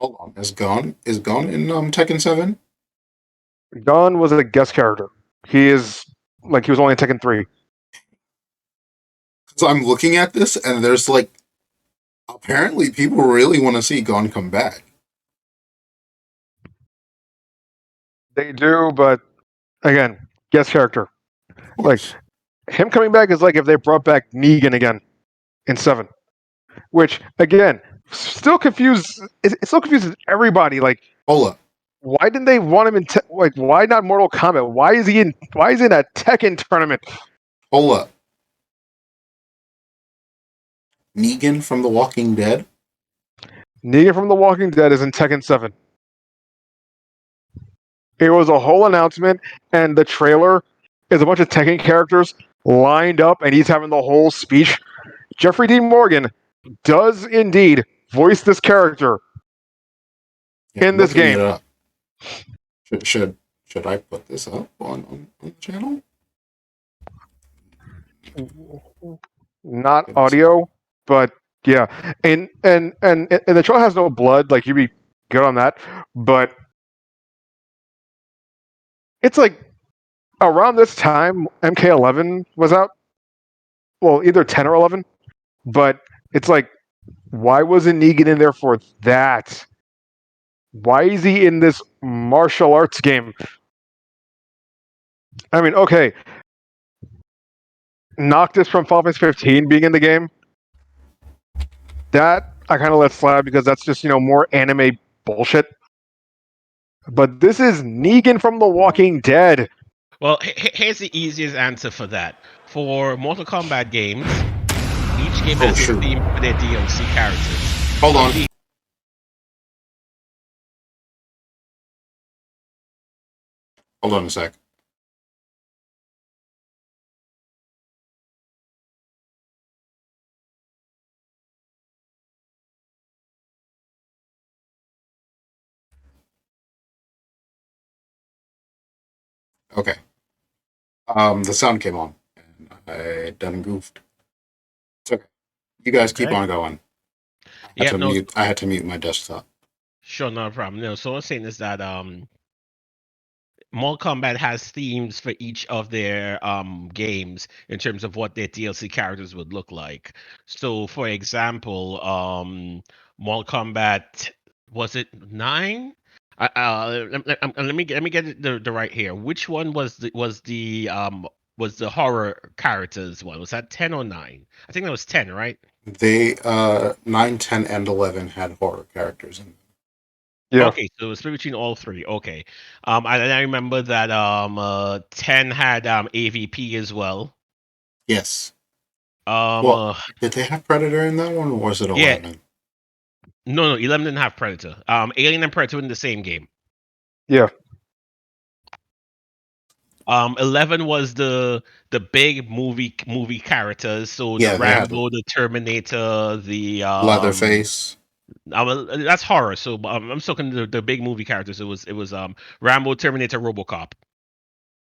hold on. Is Gon in Tekken 7? Gon was a guest character. He was only in Tekken 3. So I'm looking at this and there's like apparently people really want to see Gon come back. They do, but again, guest character. Of Like course. him coming back is like if they brought back Negan again in 7. Which again still confused. It still confuses everybody. Like, Hold up. why didn't they want him in? Like, why not Mortal Kombat? Why is he in? Why is he in a Tekken tournament? Hold up. Negan from The Walking Dead? Negan from The Walking Dead is in Tekken 7. It was a whole announcement, and the trailer is a bunch of Tekken characters lined up, and he's having the whole speech. Jeffrey Dean Morgan does indeed voice this character Yeah, in I'm this looking it game. up. Should I put this up on the channel? Not Goodness. audio, but yeah. And the trailer has no blood. Like, you'd be good on that, but it's like around this time MK11 was out. Well, either 10 or 11, but it's like, why wasn't Negan in there for that? Why is he in this martial arts game? I mean, okay, Noctis from Final Fantasy 15 being in the game, that I kind of let slide because that's just, more anime bullshit. But this is Negan from The Walking Dead. Well, here's the easiest answer for that. For Mortal Kombat games, each game Oh has a shoot. theme for their DLC characters. Hold Some on. D- Hold on a sec. Okay. The sound came on, and I done goofed. It's okay. You guys keep Okay. on going. Yeah, no, I had to mute my desktop. sure, no problem. No, so what I'm saying is that Mortal Kombat has themes for each of their games in terms of what their DLC characters would look like. So, for example, Mortal Kombat, was it 9? Let me get it the right here. Which one was the horror characters one? Was that 10 or 9? I think that was 10, right? They 9, 10, and 11 had horror characters in them. Yeah. Okay, so it's split between all three. Okay. And I remember that 10 had AVP as well. Yes. Um Well, uh, did they have Predator in that one, or was it yeah, 11? no, 11 didn't have Predator. Alien and Predator in the same game. Yeah. 11 was the big movie characters. So the Yeah, they had Rambo, the Terminator, the Leatherface. well, that's horror. So I'm talking the big movie characters. It was Rambo, Terminator, RoboCop.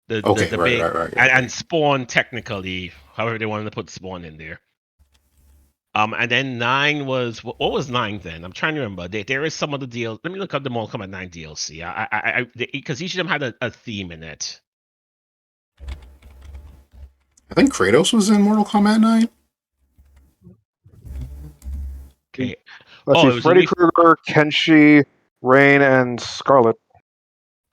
Okay, The right, big right, right, right, and right. Spawn technically, however they wanted to put Spawn in there. And then 9 was what was 9 then? I'm trying to remember. There is some of the deal. Let me look up the Mortal Kombat 9 DLC. Because each of them had a theme in it. I think Kratos was in Mortal Kombat 9. Okay. Let's Oh, see. it was Freddy only Krueger, Kenshi, Rain, and Scarlet.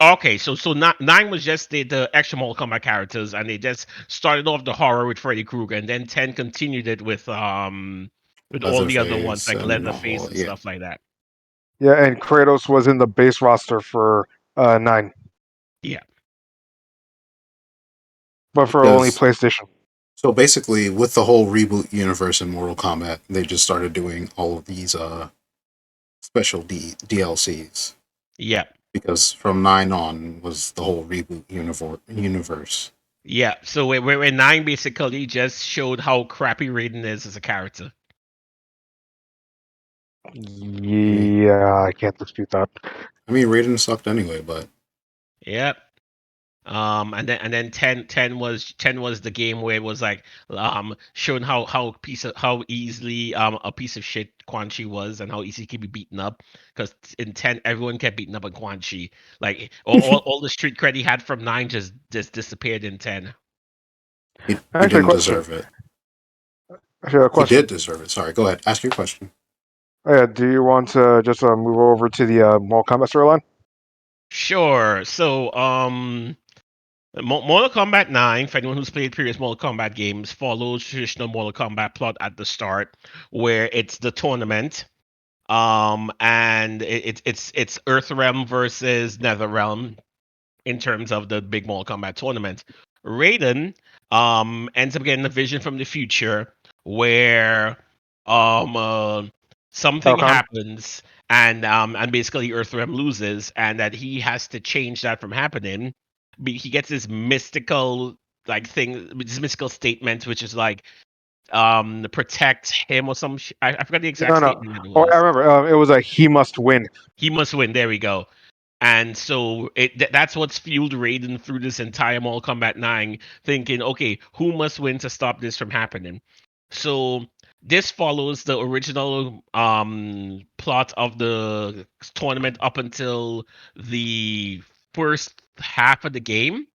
okay. So not 9 was just the extra Mortal Kombat characters, and they just started off the horror with Freddy Krueger, and then 10 continued it with all the other ones Leatherface like and Leatherface all. and Yeah. stuff like that. Yeah, and Kratos was in the base roster for 9, Yeah. but for only Because PlayStation. so basically, with the whole reboot universe in Mortal Kombat, they just started doing all of these special DLCs. Yeah. Because from 9 on was the whole reboot universe. Yeah. So where 9 basically just showed how crappy Raiden is as a character. Yeah, I can't dispute that. I mean, Raiden sucked anyway, but Yep. And then 10 was the game where it was like showing how easily a piece of shit Quan Chi was and how easy he could be beaten up, because in 10 everyone kept beating up on Quan Chi, like all the street cred he had from 9 just disappeared in 10. he Actually, a didn't question. deserve it. Actually, a He question. did deserve it. Sorry, go ahead. Ask your question. Oh, yeah, do you want to just move over to the Mortal Kombat storyline? Sure. So Mortal Kombat 9, for anyone who's played previous Mortal Kombat games, follows traditional Mortal Kombat plot at the start, where it's the tournament. And it's Earthrealm versus Netherrealm in terms of the big Mortal Kombat tournament. Raiden ends up getting a vision from the future where um uh, Shao something Kahn? happens, and basically Earthrealm loses, and that he has to change that from happening. He gets this mystical like thing, this mystical statement, which is like protect him or some I forgot the exact No, no. statement that it Oh, I was. remember. It was a he must win. He must win. There we go. And so that's what's fueled Raiden through this entire Mortal Kombat 9, thinking, okay, who must win to stop this from happening? So this follows the original plot of the tournament up until the first half of the game,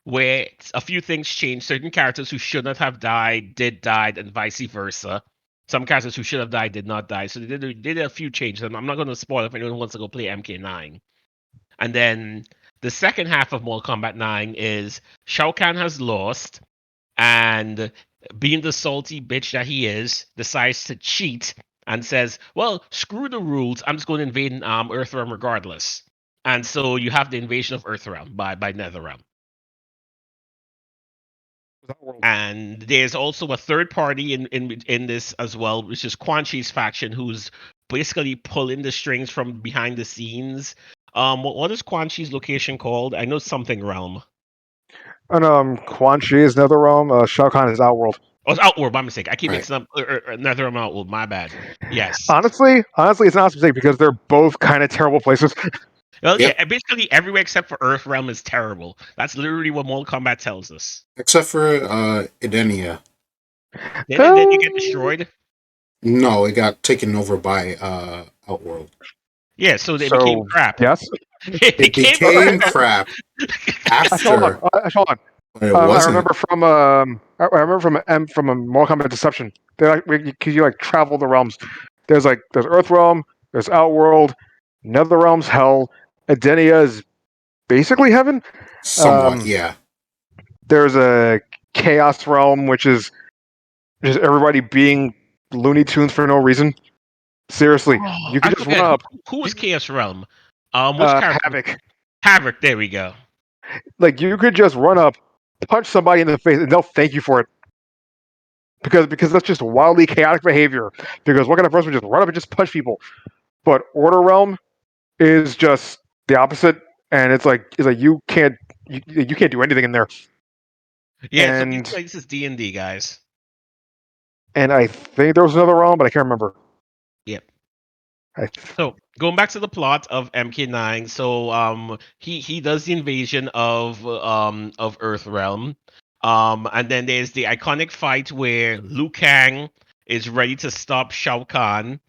where a few things changed. Certain characters who should not have died did died, and vice versa. Some characters who should have died did not die. So they did a few changes. I'm not going to spoil if anyone wants to go play MK9. And then the second half of Mortal Kombat 9 is Shao Kahn has lost, and being the salty bitch that he is, decides to cheat and says, well, screw the rules. I'm just going to invade Earthrealm regardless. And so you have the invasion of Earthrealm by Netherrealm. And there's also a third party in this as well, which is Quan Chi's faction, who's basically pulling the strings from behind the scenes. What is Quan Chi's location called? I know something realm. And Quan Chi is Netherrealm. Shao Kahn is Outworld. Oh, it's Outworld. My mistake. I keep Right. mixing up Netherrealm Outworld. My bad. Yes. Honestly, it's not a mistake because they're both kind of terrible places. Well, Yep. yeah, basically everywhere except for Earthrealm is terrible. That's literally what Mortal Kombat tells us. Except for Edenia. Then you get destroyed. No, it got taken over by Outworld. Yeah, so they became So crap. yes. It It became became crap. crap Actually, hold after, on. Hold on. but it I wasn't. remember from I remember from a Mortal Kombat Deception. They like because you like travel the realms. There's Earth Realm, there's Outworld, Nether Realms, Hell. Edenia is basically heaven. Somewhat, Um, yeah. there's a Chaos Realm, which is just everybody being Looney Tunes for no reason. Seriously, Oh, you I could just run forget up, who was Chaos Realm. Which character? Havoc. Havoc. There we go. Like you could just run up, punch somebody in the face, and they'll thank you for it. Because that's just wildly chaotic behavior. Because what kind of person would just run up and just punch people? But Order Realm is just the opposite, and it's like you can't do anything in there. Yeah, so And this is D&D, guys. I think there was another realm, but I can't remember. Yep. I, So going back to the plot of MK9, so he does the invasion of Earthrealm, and then there's the iconic fight where Liu Kang is ready to stop Shao Kahn,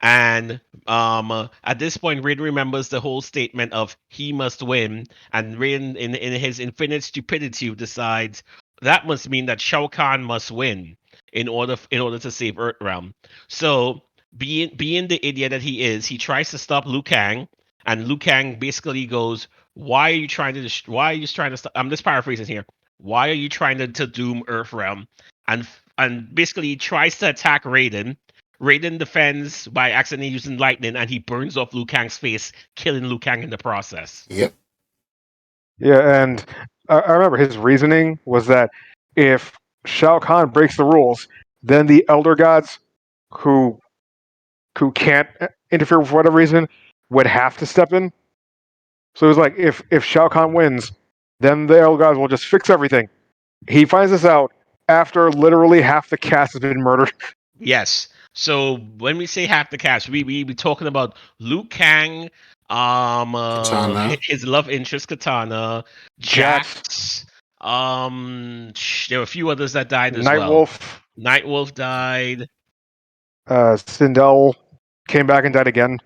and at this point Raiden remembers the whole statement of he must win, and Raiden in his infinite stupidity decides that must mean that Shao Kahn must win in order to save Earthrealm. So being the idiot that he is, he tries to stop Liu Kang, and Liu Kang basically goes, "Why are you trying to? Why are you trying to stop?" I'm just paraphrasing here. Why are you trying to doom Earthrealm? And basically he tries to attack Raiden. Raiden defends by accidentally using lightning, and he burns off Liu Kang's face, killing Liu Kang in the process. Yep. yeah, and I remember his reasoning was that if Shao Kahn breaks the rules, then the Elder Gods, who can't interfere for whatever reason, would have to step in. So it was like if Shao Kahn wins, then the Elder Gods will just fix everything. He finds this out after literally half the cast has been murdered. Yes. So when we say half the cast, we be talking about Liu Kang, Katana. his love interest Katana, Jax, Jax, there were a few others that died as well. Nightwolf, Nightwolf died. Sindel came back and died again.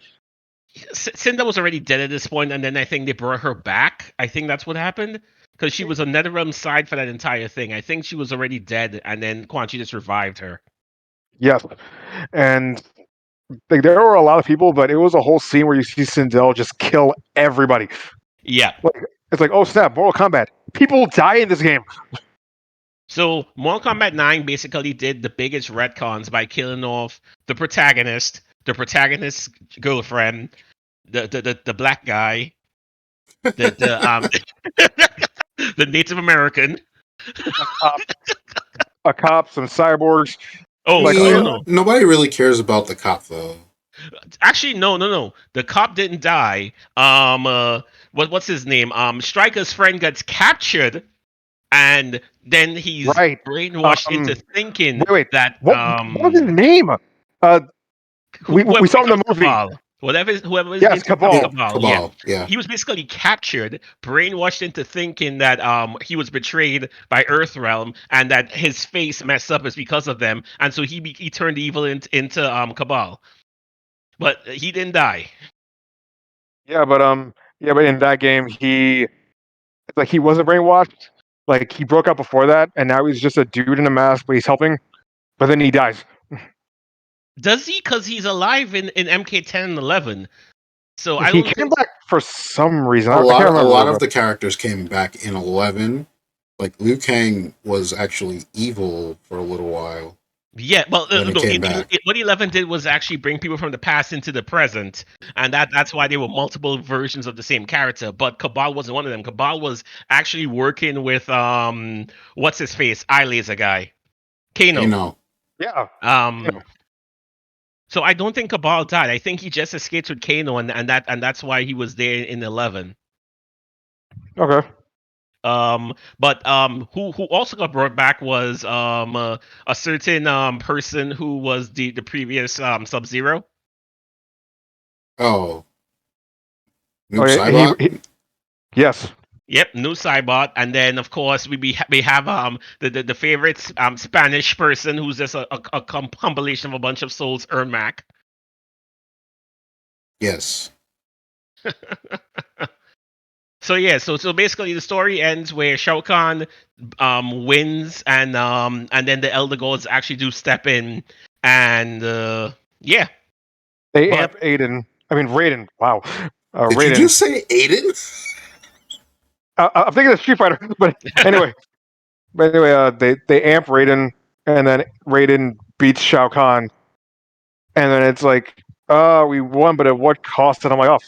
Cinda was already dead at this point, and then I think they brought her back. I think that's what happened because she was on NetherRealm side for that entire thing. I think she was already dead, and then Quan Chi just revived her. Yes, and like there were a lot of people, but it was a whole scene where you see Sindel just kill everybody. Yeah. Like it's like, oh snap, Mortal Kombat. People die in this game. So Mortal Kombat 9 basically did the biggest retcons by killing off the protagonist's girlfriend, the black guy, the the Native American. A cop, some cyborgs. Oh, Like no, no, no. Nobody really cares about the cop though. Actually, no. The cop didn't die. What's his name? Stryker's friend gets captured, and then he's right. brainwashed into thinking Wait. that What was his name? We whoever saw him in becomes the movie. Cabal, whoever his Yes, name becomes Cabal. Yep. Cabal. Yeah, Cabal. Yeah. he was basically captured, brainwashed into thinking that he was betrayed by Earthrealm, and that his face messed up is because of them, and so he turned evil into Cabal, but he didn't die. But in that game he wasn't brainwashed. Like he broke out before that, and now he's just a dude in a mask, but he's helping. But then he dies. Does he? Because he's alive in MK10 and 11. So I He don't came think. back for some reason. A I lot can't a remember. lot of the characters came back in 11. Like Liu Kang was actually evil for a little while Yeah, well, when he no. came back. What 11 did was actually bring people from the past into the present, and that's why there were multiple versions of the same character. But Cabal wasn't one of them. Cabal was actually working with what's his face, eye laser guy, You Kano. know. Yeah. Um, so I don't think Cabal died. I think he just escaped with Kano, and that's why he was there in 11. Okay. But who also got brought back was a certain person who was the previous Sub-Zero. Oh. Noob yeah, Saibot? yes. Yep, new Cybot, and then of course we have the favorite Spanish person who's just a compilation of a bunch of souls, Ermac. Yes. So yeah, so basically the story ends where Shao Kahn wins, and then the Elder Gods actually do step in, and yeah, They but amp Aiden. I mean Raiden. Wow. Did you Raiden. just say Aiden? I'm thinking of Street Fighter, but anyway. They amp Raiden, and then Raiden beats Shao Kahn, and then it's like, oh, we won, but at what cost? And I'm like, oh,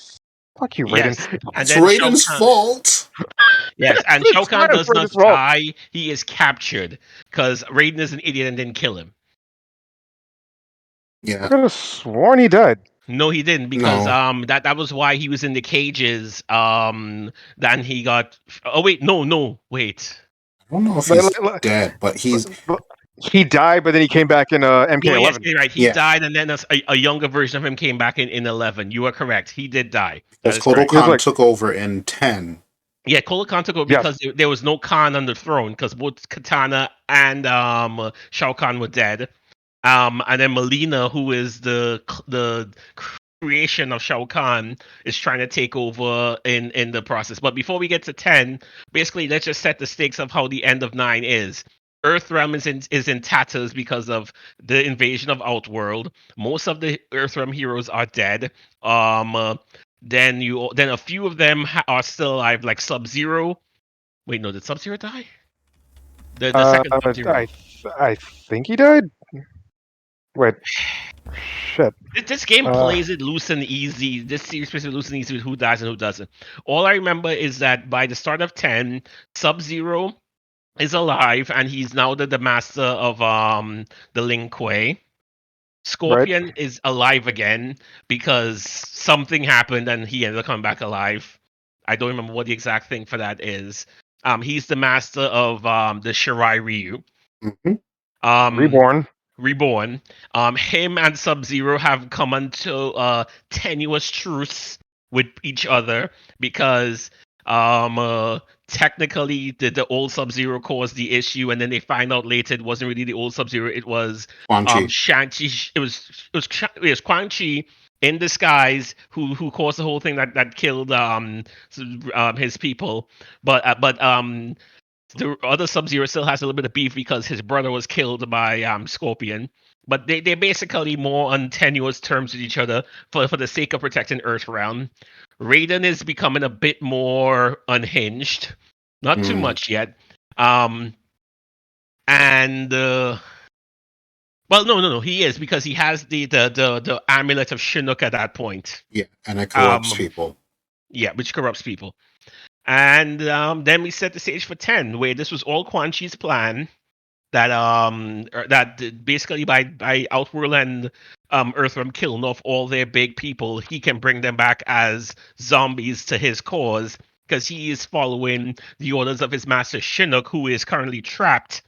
fuck you, Raiden. yes, and It's then Shao Raiden's Kahn. fault. Yes, and Shao It's Kahn not does not Raiden's fault. die; he is captured because Raiden is an idiot and didn't kill him. I Yeah. could have sworn he died. No, he didn't because No. that was why he was in the cages. Then he got. Oh wait, no, wait. I don't know if Like, he's dead, but he's he died, but then he came back in Oh yes, MK11. you're right. He yeah. died, and then a younger version of him came back in 11. You are correct. He did die. That Because is Kotal correct. He was Khan like, took over in 10. Yeah, Kola Khan took over yes, because there was no Khan on the throne because both Katana and Shao Kahn were dead. And then Melina, who is the creation of Shao Kahn, is trying to take over in the process. But before we get to 10, basically let's just set the stakes of how the end of 9 is. Earthrealm is in tatters because of the invasion of Outworld. Most of the Earthrealm heroes are dead. Then a few of them are still alive, like Sub Zero. Wait, no, did Sub Zero die? The second Sub Zero. I think he died. Wait, shit. This game Uh, plays it loose and easy. This series plays it loose and easy with who dies and who doesn't. All I remember is that by the start of 10, Sub Zero is alive and he's now the master of the Ling Kuei. right. Scorpion is alive again because something happened and he ended up coming back alive. I don't remember what the exact thing for that is. He's the master of the Shirai Ryu. Mm-hmm. Reborn. Reborn. Him and Sub Zero have come into tenuous truce with each other because technically the old Sub Zero caused the issue, and then they find out later it wasn't really the old Sub Zero, it was Quan Chi. Shang-Chi. It was Quan Chi in disguise who caused the whole thing that killed his people, but the other Sub-Zero still has a little bit of beef because his brother was killed by Scorpion. But they're basically more on tenuous terms with each other for the sake of protecting Earthrealm. Raiden is becoming a bit more unhinged. Not too much yet. And well, no, he is because he has the amulet of Chinook at that point. Yeah, and it corrupts Um, people. yeah, which corrupts people. And then we set the stage for 10, where this was all Quan Chi's plan. That basically by Outworld and Earthrealm killing off all their big people, he can bring them back as zombies to his cause because he is following the orders of his master Chinook, who is currently trapped,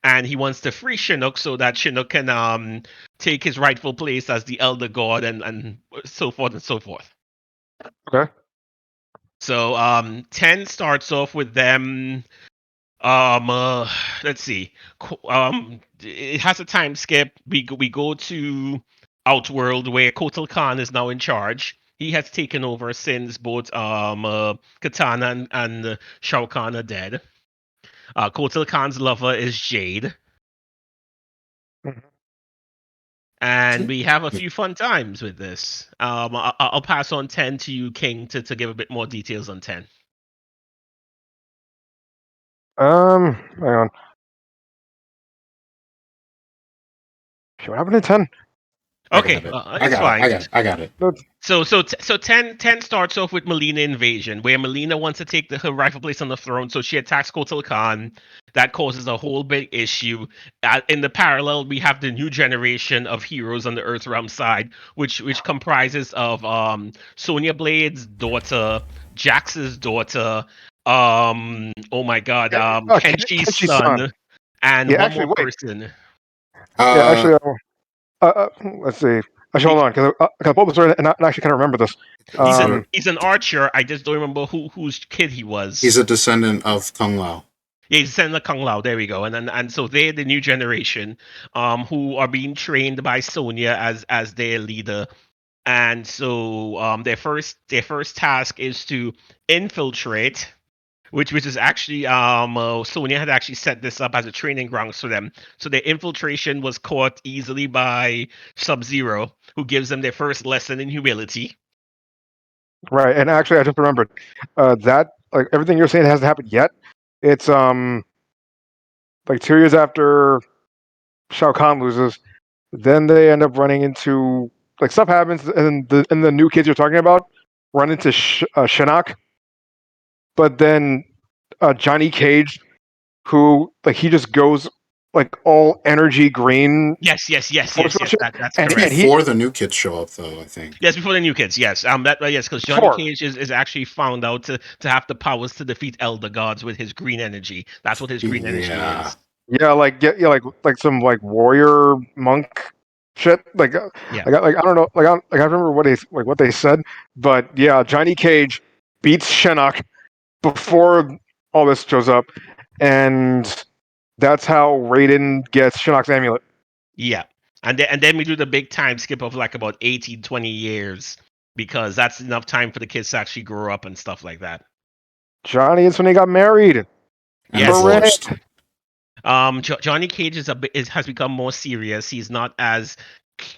and he wants to free Chinook so that Chinook can take his rightful place as the Elder God and so forth and so forth. Okay. So 10 starts off with them. Let's see. It has a time skip. We go to Outworld where Kotal Khan is now in charge. He has taken over since both Katana and Shao Kahn are dead. Kotal Khan's lover is Jade, Mhm. and we have a few fun times with this. I'll pass on 10 to you, King, to give a bit more details on 10. Hang on. Shit, what happened to 10? I Okay, got it. I it's got it. fine. I got it. So 10 starts off with Melina invasion, where Melina wants to take her rightful place on the throne, so she attacks Kotal Khan. That causes a whole big issue. In the parallel, we have the new generation of heroes on the Earthrealm side, which comprises of Sonya Blade's daughter, Jax's daughter, oh my god, Kenshi's Kenchi's son. son, and Yeah, one actually, more wait. person. Yeah, Uh, actually, let's see. Actually, hold on, because I pulled this right and I actually kind of remember this. He's an archer. I just don't remember whose kid he was. He's a descendant of Kung Lao. Yeah, he's Senator Kung Lao. There we go. And so they're the new generation, who are being trained by Sonya as their leader. And so their first task is to infiltrate, which is actually Sonya had actually set this up as a training grounds for them. So their infiltration was caught easily by Sub-Zero, who gives them their first lesson in humility. Right, and actually, I just remembered that like everything you're saying hasn't happened yet. It's like 2 years after Shao Kahn loses, then they end up running into like stuff happens, and the new kids you're talking about run into Shinnok, but then Johnny Cage, who like he just goes like all energy green. Yes. Force worship, That's and correct. he Before the new kids show up, though, I think. Yes, before the new kids. Yes, yes, because Johnny before. Cage is actually found out to have the powers to defeat elder gods with his green energy. That's what his green energy Yeah. is. Yeah, like some like warrior monk shit. Like Yeah. I don't know, I remember what they said, but yeah, Johnny Cage beats Shinnok before all this shows up, and that's how Raiden gets Shinnok's amulet. Yeah. And then we do the big time skip of like about 18, 20 years because that's enough time for the kids to actually grow up and stuff like that. Johnny and Sonny got married. And Yes. divorced. Johnny Cage has become more serious. He's not as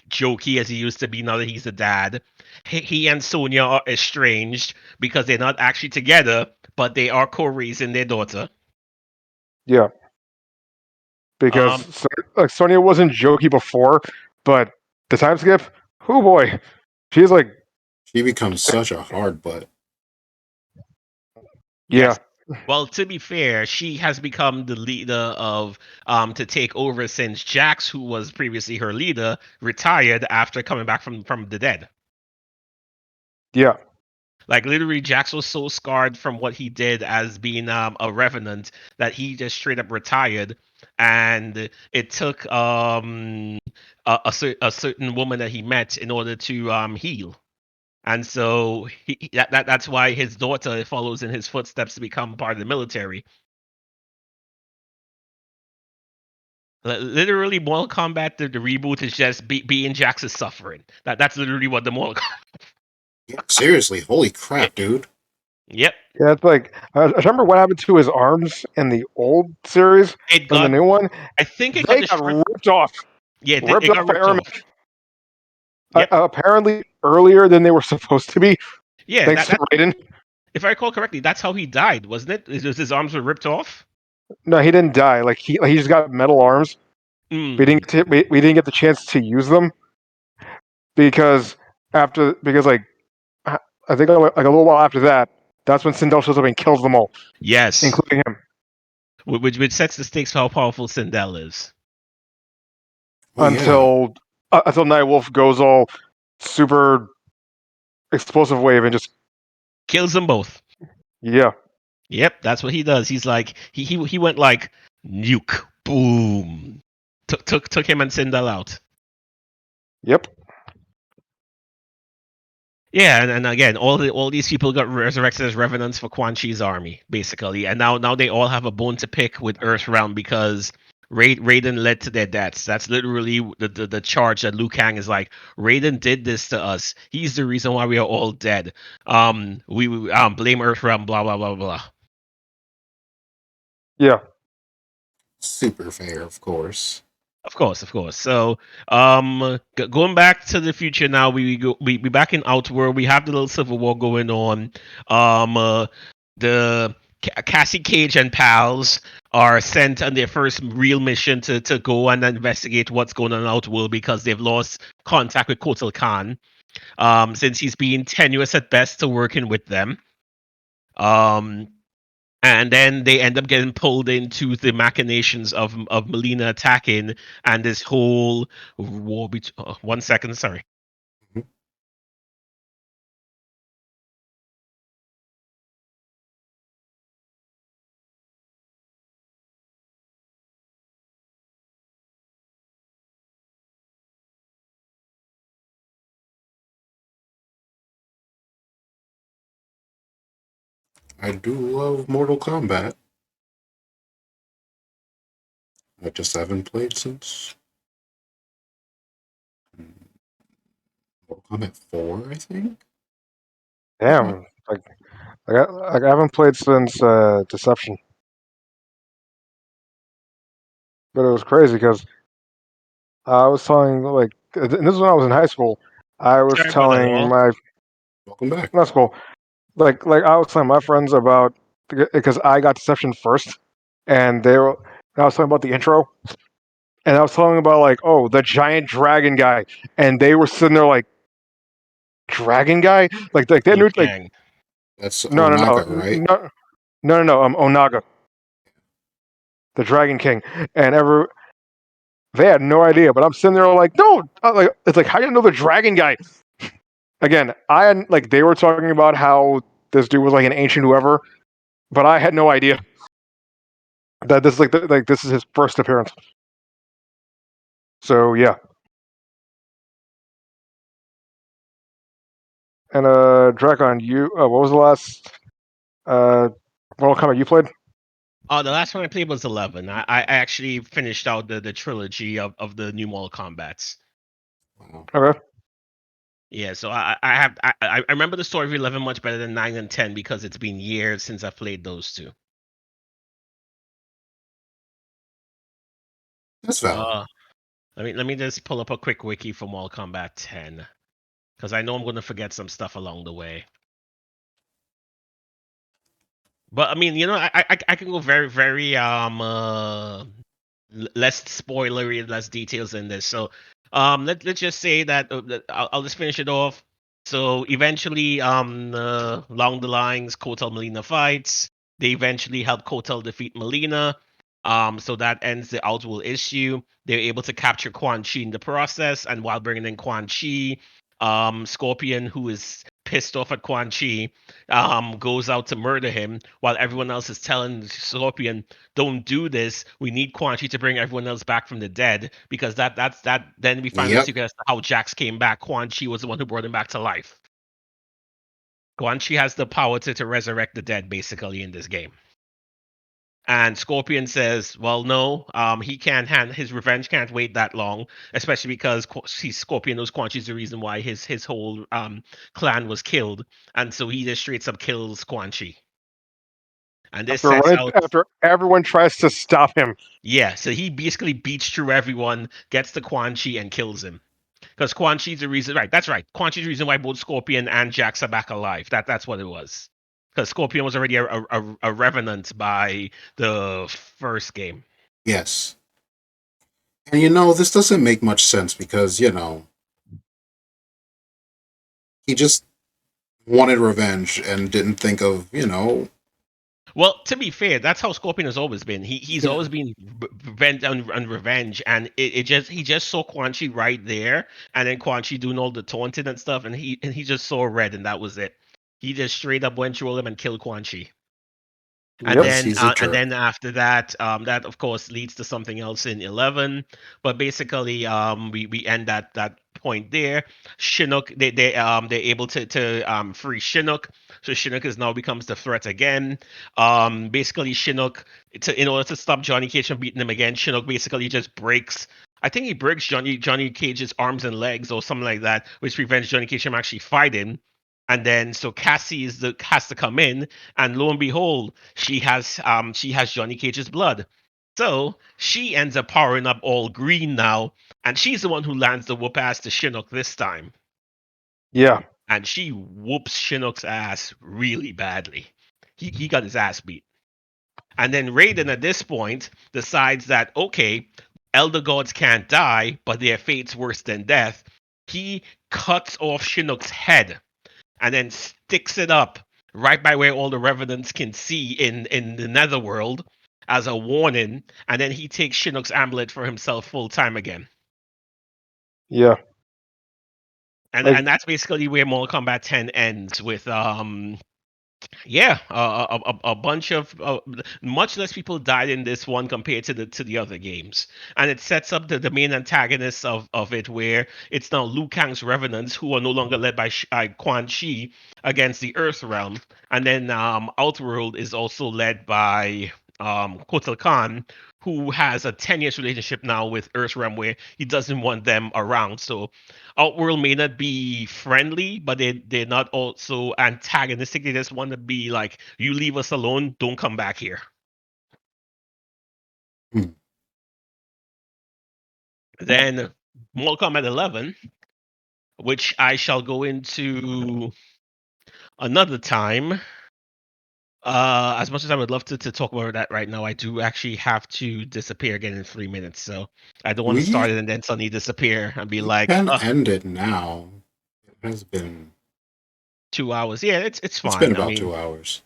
jokey as he used to be now that he's a dad. He and Sonya are estranged because they're not actually together, but they are co-raising their daughter. Yeah, because Um, like Sonya wasn't jokey before, but the time skip, oh boy, she's like, She becomes such a hard butt. yeah, yes. Well, to be fair, she has become the leader of to take over since Jax, who was previously her leader, retired after coming back from the dead. yeah. Like literally, Jax was so scarred from what he did as being a revenant that he just straight up retired, and it took a certain woman that he met in order to heal. And so that's why his daughter follows in his footsteps to become part of the military. Literally, Mortal Kombat, the reboot is just being Jax's suffering. That's literally what the Mortal Kombat. Yeah, seriously, holy crap, dude. Yep. Yeah, it's like I remember what happened to his arms in the old series. It From the got. new one, I think it got they got destroyed. ripped off. Yeah, Ripped it off got by ripped Irvin. off. Yep. Apparently earlier than they were supposed to be, Yeah, thanks to Raiden. if I recall correctly, that's how he died, wasn't it? His arms were ripped off. No, he didn't die. Like he just got metal arms. Mm. We didn't get the chance to use them because like I think like a little while after that, that's when Sindel shows up and kills them all, Yes, including him. which sets the stakes for how powerful Sindel is. Well, yeah. Until Nightwolf goes all super explosive wave and just Kills them both. yeah. Yep, that's what he does. He's like he went like nuke, boom, took him and Sindel out. Yep. Yeah, and again, all these people got resurrected as revenants for Quan Chi's army, basically, and now they all have a bone to pick with Earthrealm because Raiden led to their deaths. That's literally the charge that Liu Kang is like. Raiden did this to us. He's the reason why we are all dead. We blame Earthrealm. Blah blah blah blah. Yeah. Super fair, of course. Of course, of course. So, going back to the future now, we back in Outworld. We have the little civil war going on. The Cassie Cage and pals are sent on their first real mission to go and investigate what's going on in Outworld because they've lost contact with Kotal Khan. Since he's being tenuous at best to working with them. And then they end up getting pulled into the machinations of Melina attacking and this whole war. 1 second, sorry. Mhm. I do love Mortal Kombat. I just haven't played since Mortal Kombat 4, I think. Damn, I haven't played since Deception, but it was crazy because I was telling and this is when I was in high school. I was Sorry about that, telling Wall. my Welcome back. not school, like I was telling my friends about because I got Deception first, and I was talking about the intro, and I was telling them about oh, the giant dragon guy, and they were sitting there like, dragon guy, like they Liu knew Kang. That's no no no Onaga, right? no Onaga, the Dragon King, and they had no idea, but I'm sitting there like, no, it's like, how do you know the dragon guy? Again, I had they were talking about how this dude was like an ancient whoever, but I had no idea that this is this is his first appearance. So yeah, and Drakon, you what was the last Mortal Kombat you played? Oh, the last one I played was 11. I actually finished out the trilogy of the new Mortal Kombats. Wow. Okay, Yeah, so I remember the story of 11 much better than 9 and 10 because it's been years since I've played those two. That's valid. Let me just pull up a quick wiki for Mortal Kombat 10 because I know I'm going to forget some stuff along the way. But I mean, I can go very very less spoilery, less details in this. So let's just say that I'll just finish it off. So eventually, along the lines, Kotal Melina fights. They eventually help Kotal defeat Melina. So that ends the Outworld issue. They're able to capture Quan Chi in the process, and while bringing in Quan Chi, Scorpion, who is pissed off at Quan Chi, goes out to murder him, while everyone else is telling Scorpion, "Don't do this. We need Quan Chi to bring everyone else back from the dead because that's that." Then we find out Yep. secret as to how Jax came back. Quan Chi was the one who brought him back to life. Quan Chi has the power to resurrect the dead, basically, in this game. And Scorpion says, "Well, no, he can't his revenge can't wait that long, especially because Scorpion knows Quan Chi's the reason why his whole clan was killed, and so he just straight up kills Quan Chi. And this sets out, after everyone tries to stop him. yeah, so he basically beats through everyone, gets to Quan Chi, and kills him. Because Quan Chi's the reason, right? That's right. Quan Chi's the reason why both Scorpion and Jax are back alive. That's what it was. Because Scorpion was already a revenant by the first game. Yes. And this doesn't make much sense because, he just wanted revenge and didn't think of, Well, to be fair, that's how Scorpion has always been. He's yeah. always been bent on revenge, and he just saw Quan Chi right there, and then Quan Chi doing all the taunting and stuff, and he just saw red, and that was it. He just straight up went through him and killed Quan Chi. And Yep. Because then he's a and jerk. then after that, that of course leads to something else in 11. But basically, we end that point there. Chinook, they're able to free Chinook, so Chinook is now becomes the threat again. Basically Chinook, in order to stop Johnny Cage from beating him again, Chinook basically just breaks. I think he breaks Johnny Cage's arms and legs or something like that, which prevents Johnny Cage from actually fighting. And then so Cassie has to come in, and lo and behold, she has Johnny Cage's blood. So she ends up powering up all green now, and she's the one who lands the whoop ass to Chinook this time. Yeah. And she whoops Chinook's ass really badly. He got his ass beat. And then Raiden at this point decides that okay, elder gods can't die, but their fate's worse than death. He cuts off Chinook's head and then sticks it up right by where all the revenants can see in the netherworld as a warning, and then he takes Chinook's amulet for himself full time again. Yeah. And Like that's basically where Mortal Kombat 10 ends with Yeah, a bunch of much less people died in this one compared to the other games, and it sets up the main antagonists of it, where it's now Liu Kang's revenants who are no longer led by Quan Chi against the Earth realm, and then Outworld is also led by Kotal Khan, who has a 10 years relationship now with Earth realm, where he doesn't want them around. So Outworld may not be friendly, but they're not also antagonistic. They just want to be like, you leave us alone, don't come back here. Hmm. Then Mortal Kombat 11, which I shall go into another time. As much as I would love to talk about that right now, I do actually have to disappear again in 3 minutes. So I don't want to We start it and then suddenly disappear and be we like, can end it now. It has been 2 hours. Yeah, it's it's been fine. I about mean, 2 hours.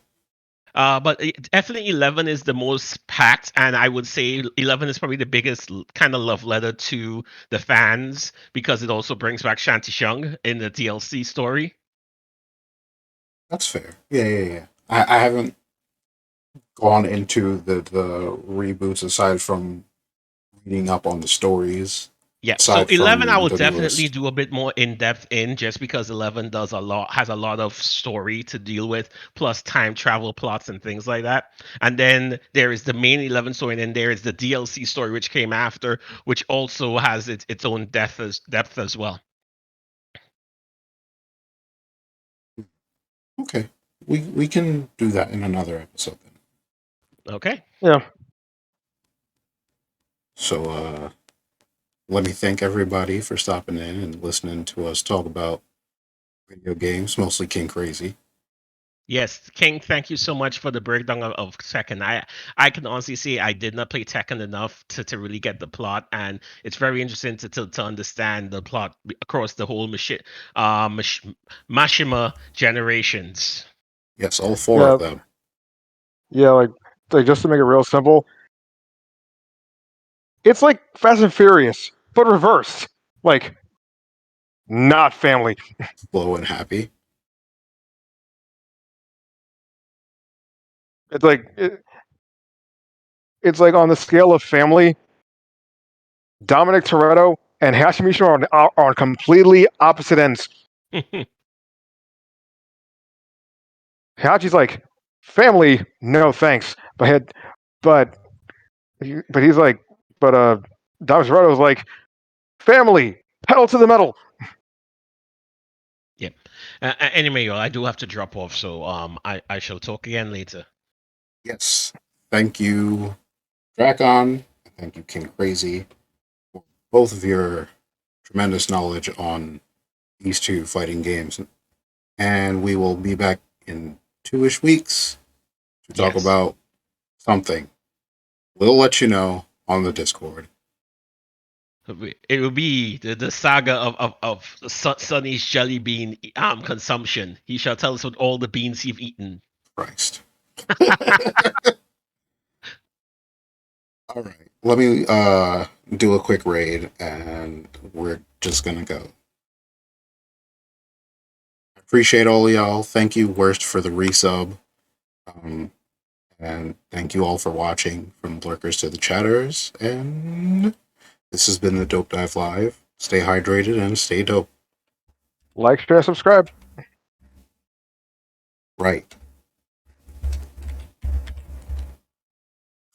but definitely 11 is the most packed, and I would say 11 is probably the biggest kind of love letter to the fans, because it also brings back Shanti Shung in the DLC story. That's fair. Yeah. I haven't gone into the reboots aside from reading up on the stories. Yeah, so Aside 11 I from will the definitely newest. do a bit more in depth in, just because 11 has a lot of story to deal with, plus time travel plots and things like that. And then there is the main 11 story, and then there is the DLC story which came after, which also has its own depth as well. Okay. We can do that in another episode then. Okay. Yeah. So let me thank everybody for stopping in and listening to us talk about video games, mostly King Crazy. Yes, King, thank you so much for the breakdown of Tekken. I can honestly say I did not play Tekken enough to really get the plot, and it's very interesting to understand the plot across the whole Mashima generations. Yes, all four Yeah. of them. Yeah. Like just to make it real simple, it's like Fast and Furious, but reversed. Like not family. Slow and happy. It's like it's like on the scale of family, Dominic Toretto and Hashimoto are on completely opposite ends. Hachi's like, family, no thanks. But he's like, Dominic Toretto's like, family, pedal to the metal. Yep. Anyway, I do have to drop off, so I shall talk again later. Yes. Thank you, Dracon. Thank you, King Crazy, for both of your tremendous knowledge on these two fighting games. And we will be back in 2-ish weeks to talk Yes. about something. We'll let you know on the Discord. It will be the saga of Sonny's jelly bean consumption. He shall tell us what all the beans he've eaten. Christ. All right. Let me do a quick raid and we're just gonna go. Appreciate all of y'all. Thank you, Worst, for the resub. And thank you all for watching, from lurkers to the chatters. And this has been the Dope Dive Live. Stay hydrated and stay dope. Like, share, subscribe. Right.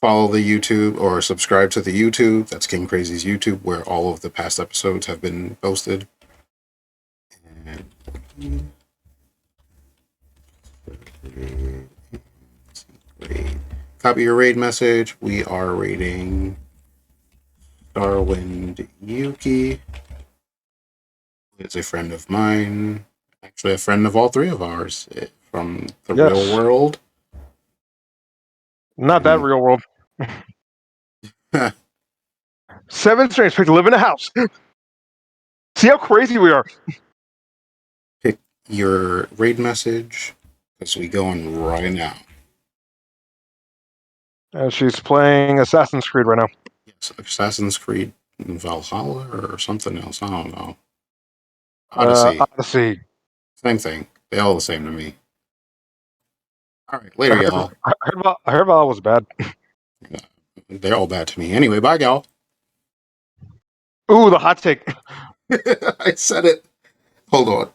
Follow the YouTube or subscribe to the YouTube. That's King Crazy's YouTube, where all of the past episodes have been posted. And raid. Copy your raid message. We are raiding Starwind Yuki. It's a friend of mine. Actually, a friend of all three of ours from the real Yes. world. Not that real world. 7 strange pigs live in a house. See how crazy we are. Pick your raid message because we going right now. And she's playing Assassin's Creed right now. Yes, Assassin's Creed Valhalla or something else. I don't know. Odyssey. Odyssey. Same thing. They all the same to me. All right, later, y'all. I heard Val was bad. They're all bad to me. Anyway, bye, y'all. Ooh, the hot take. I said it. Hold on.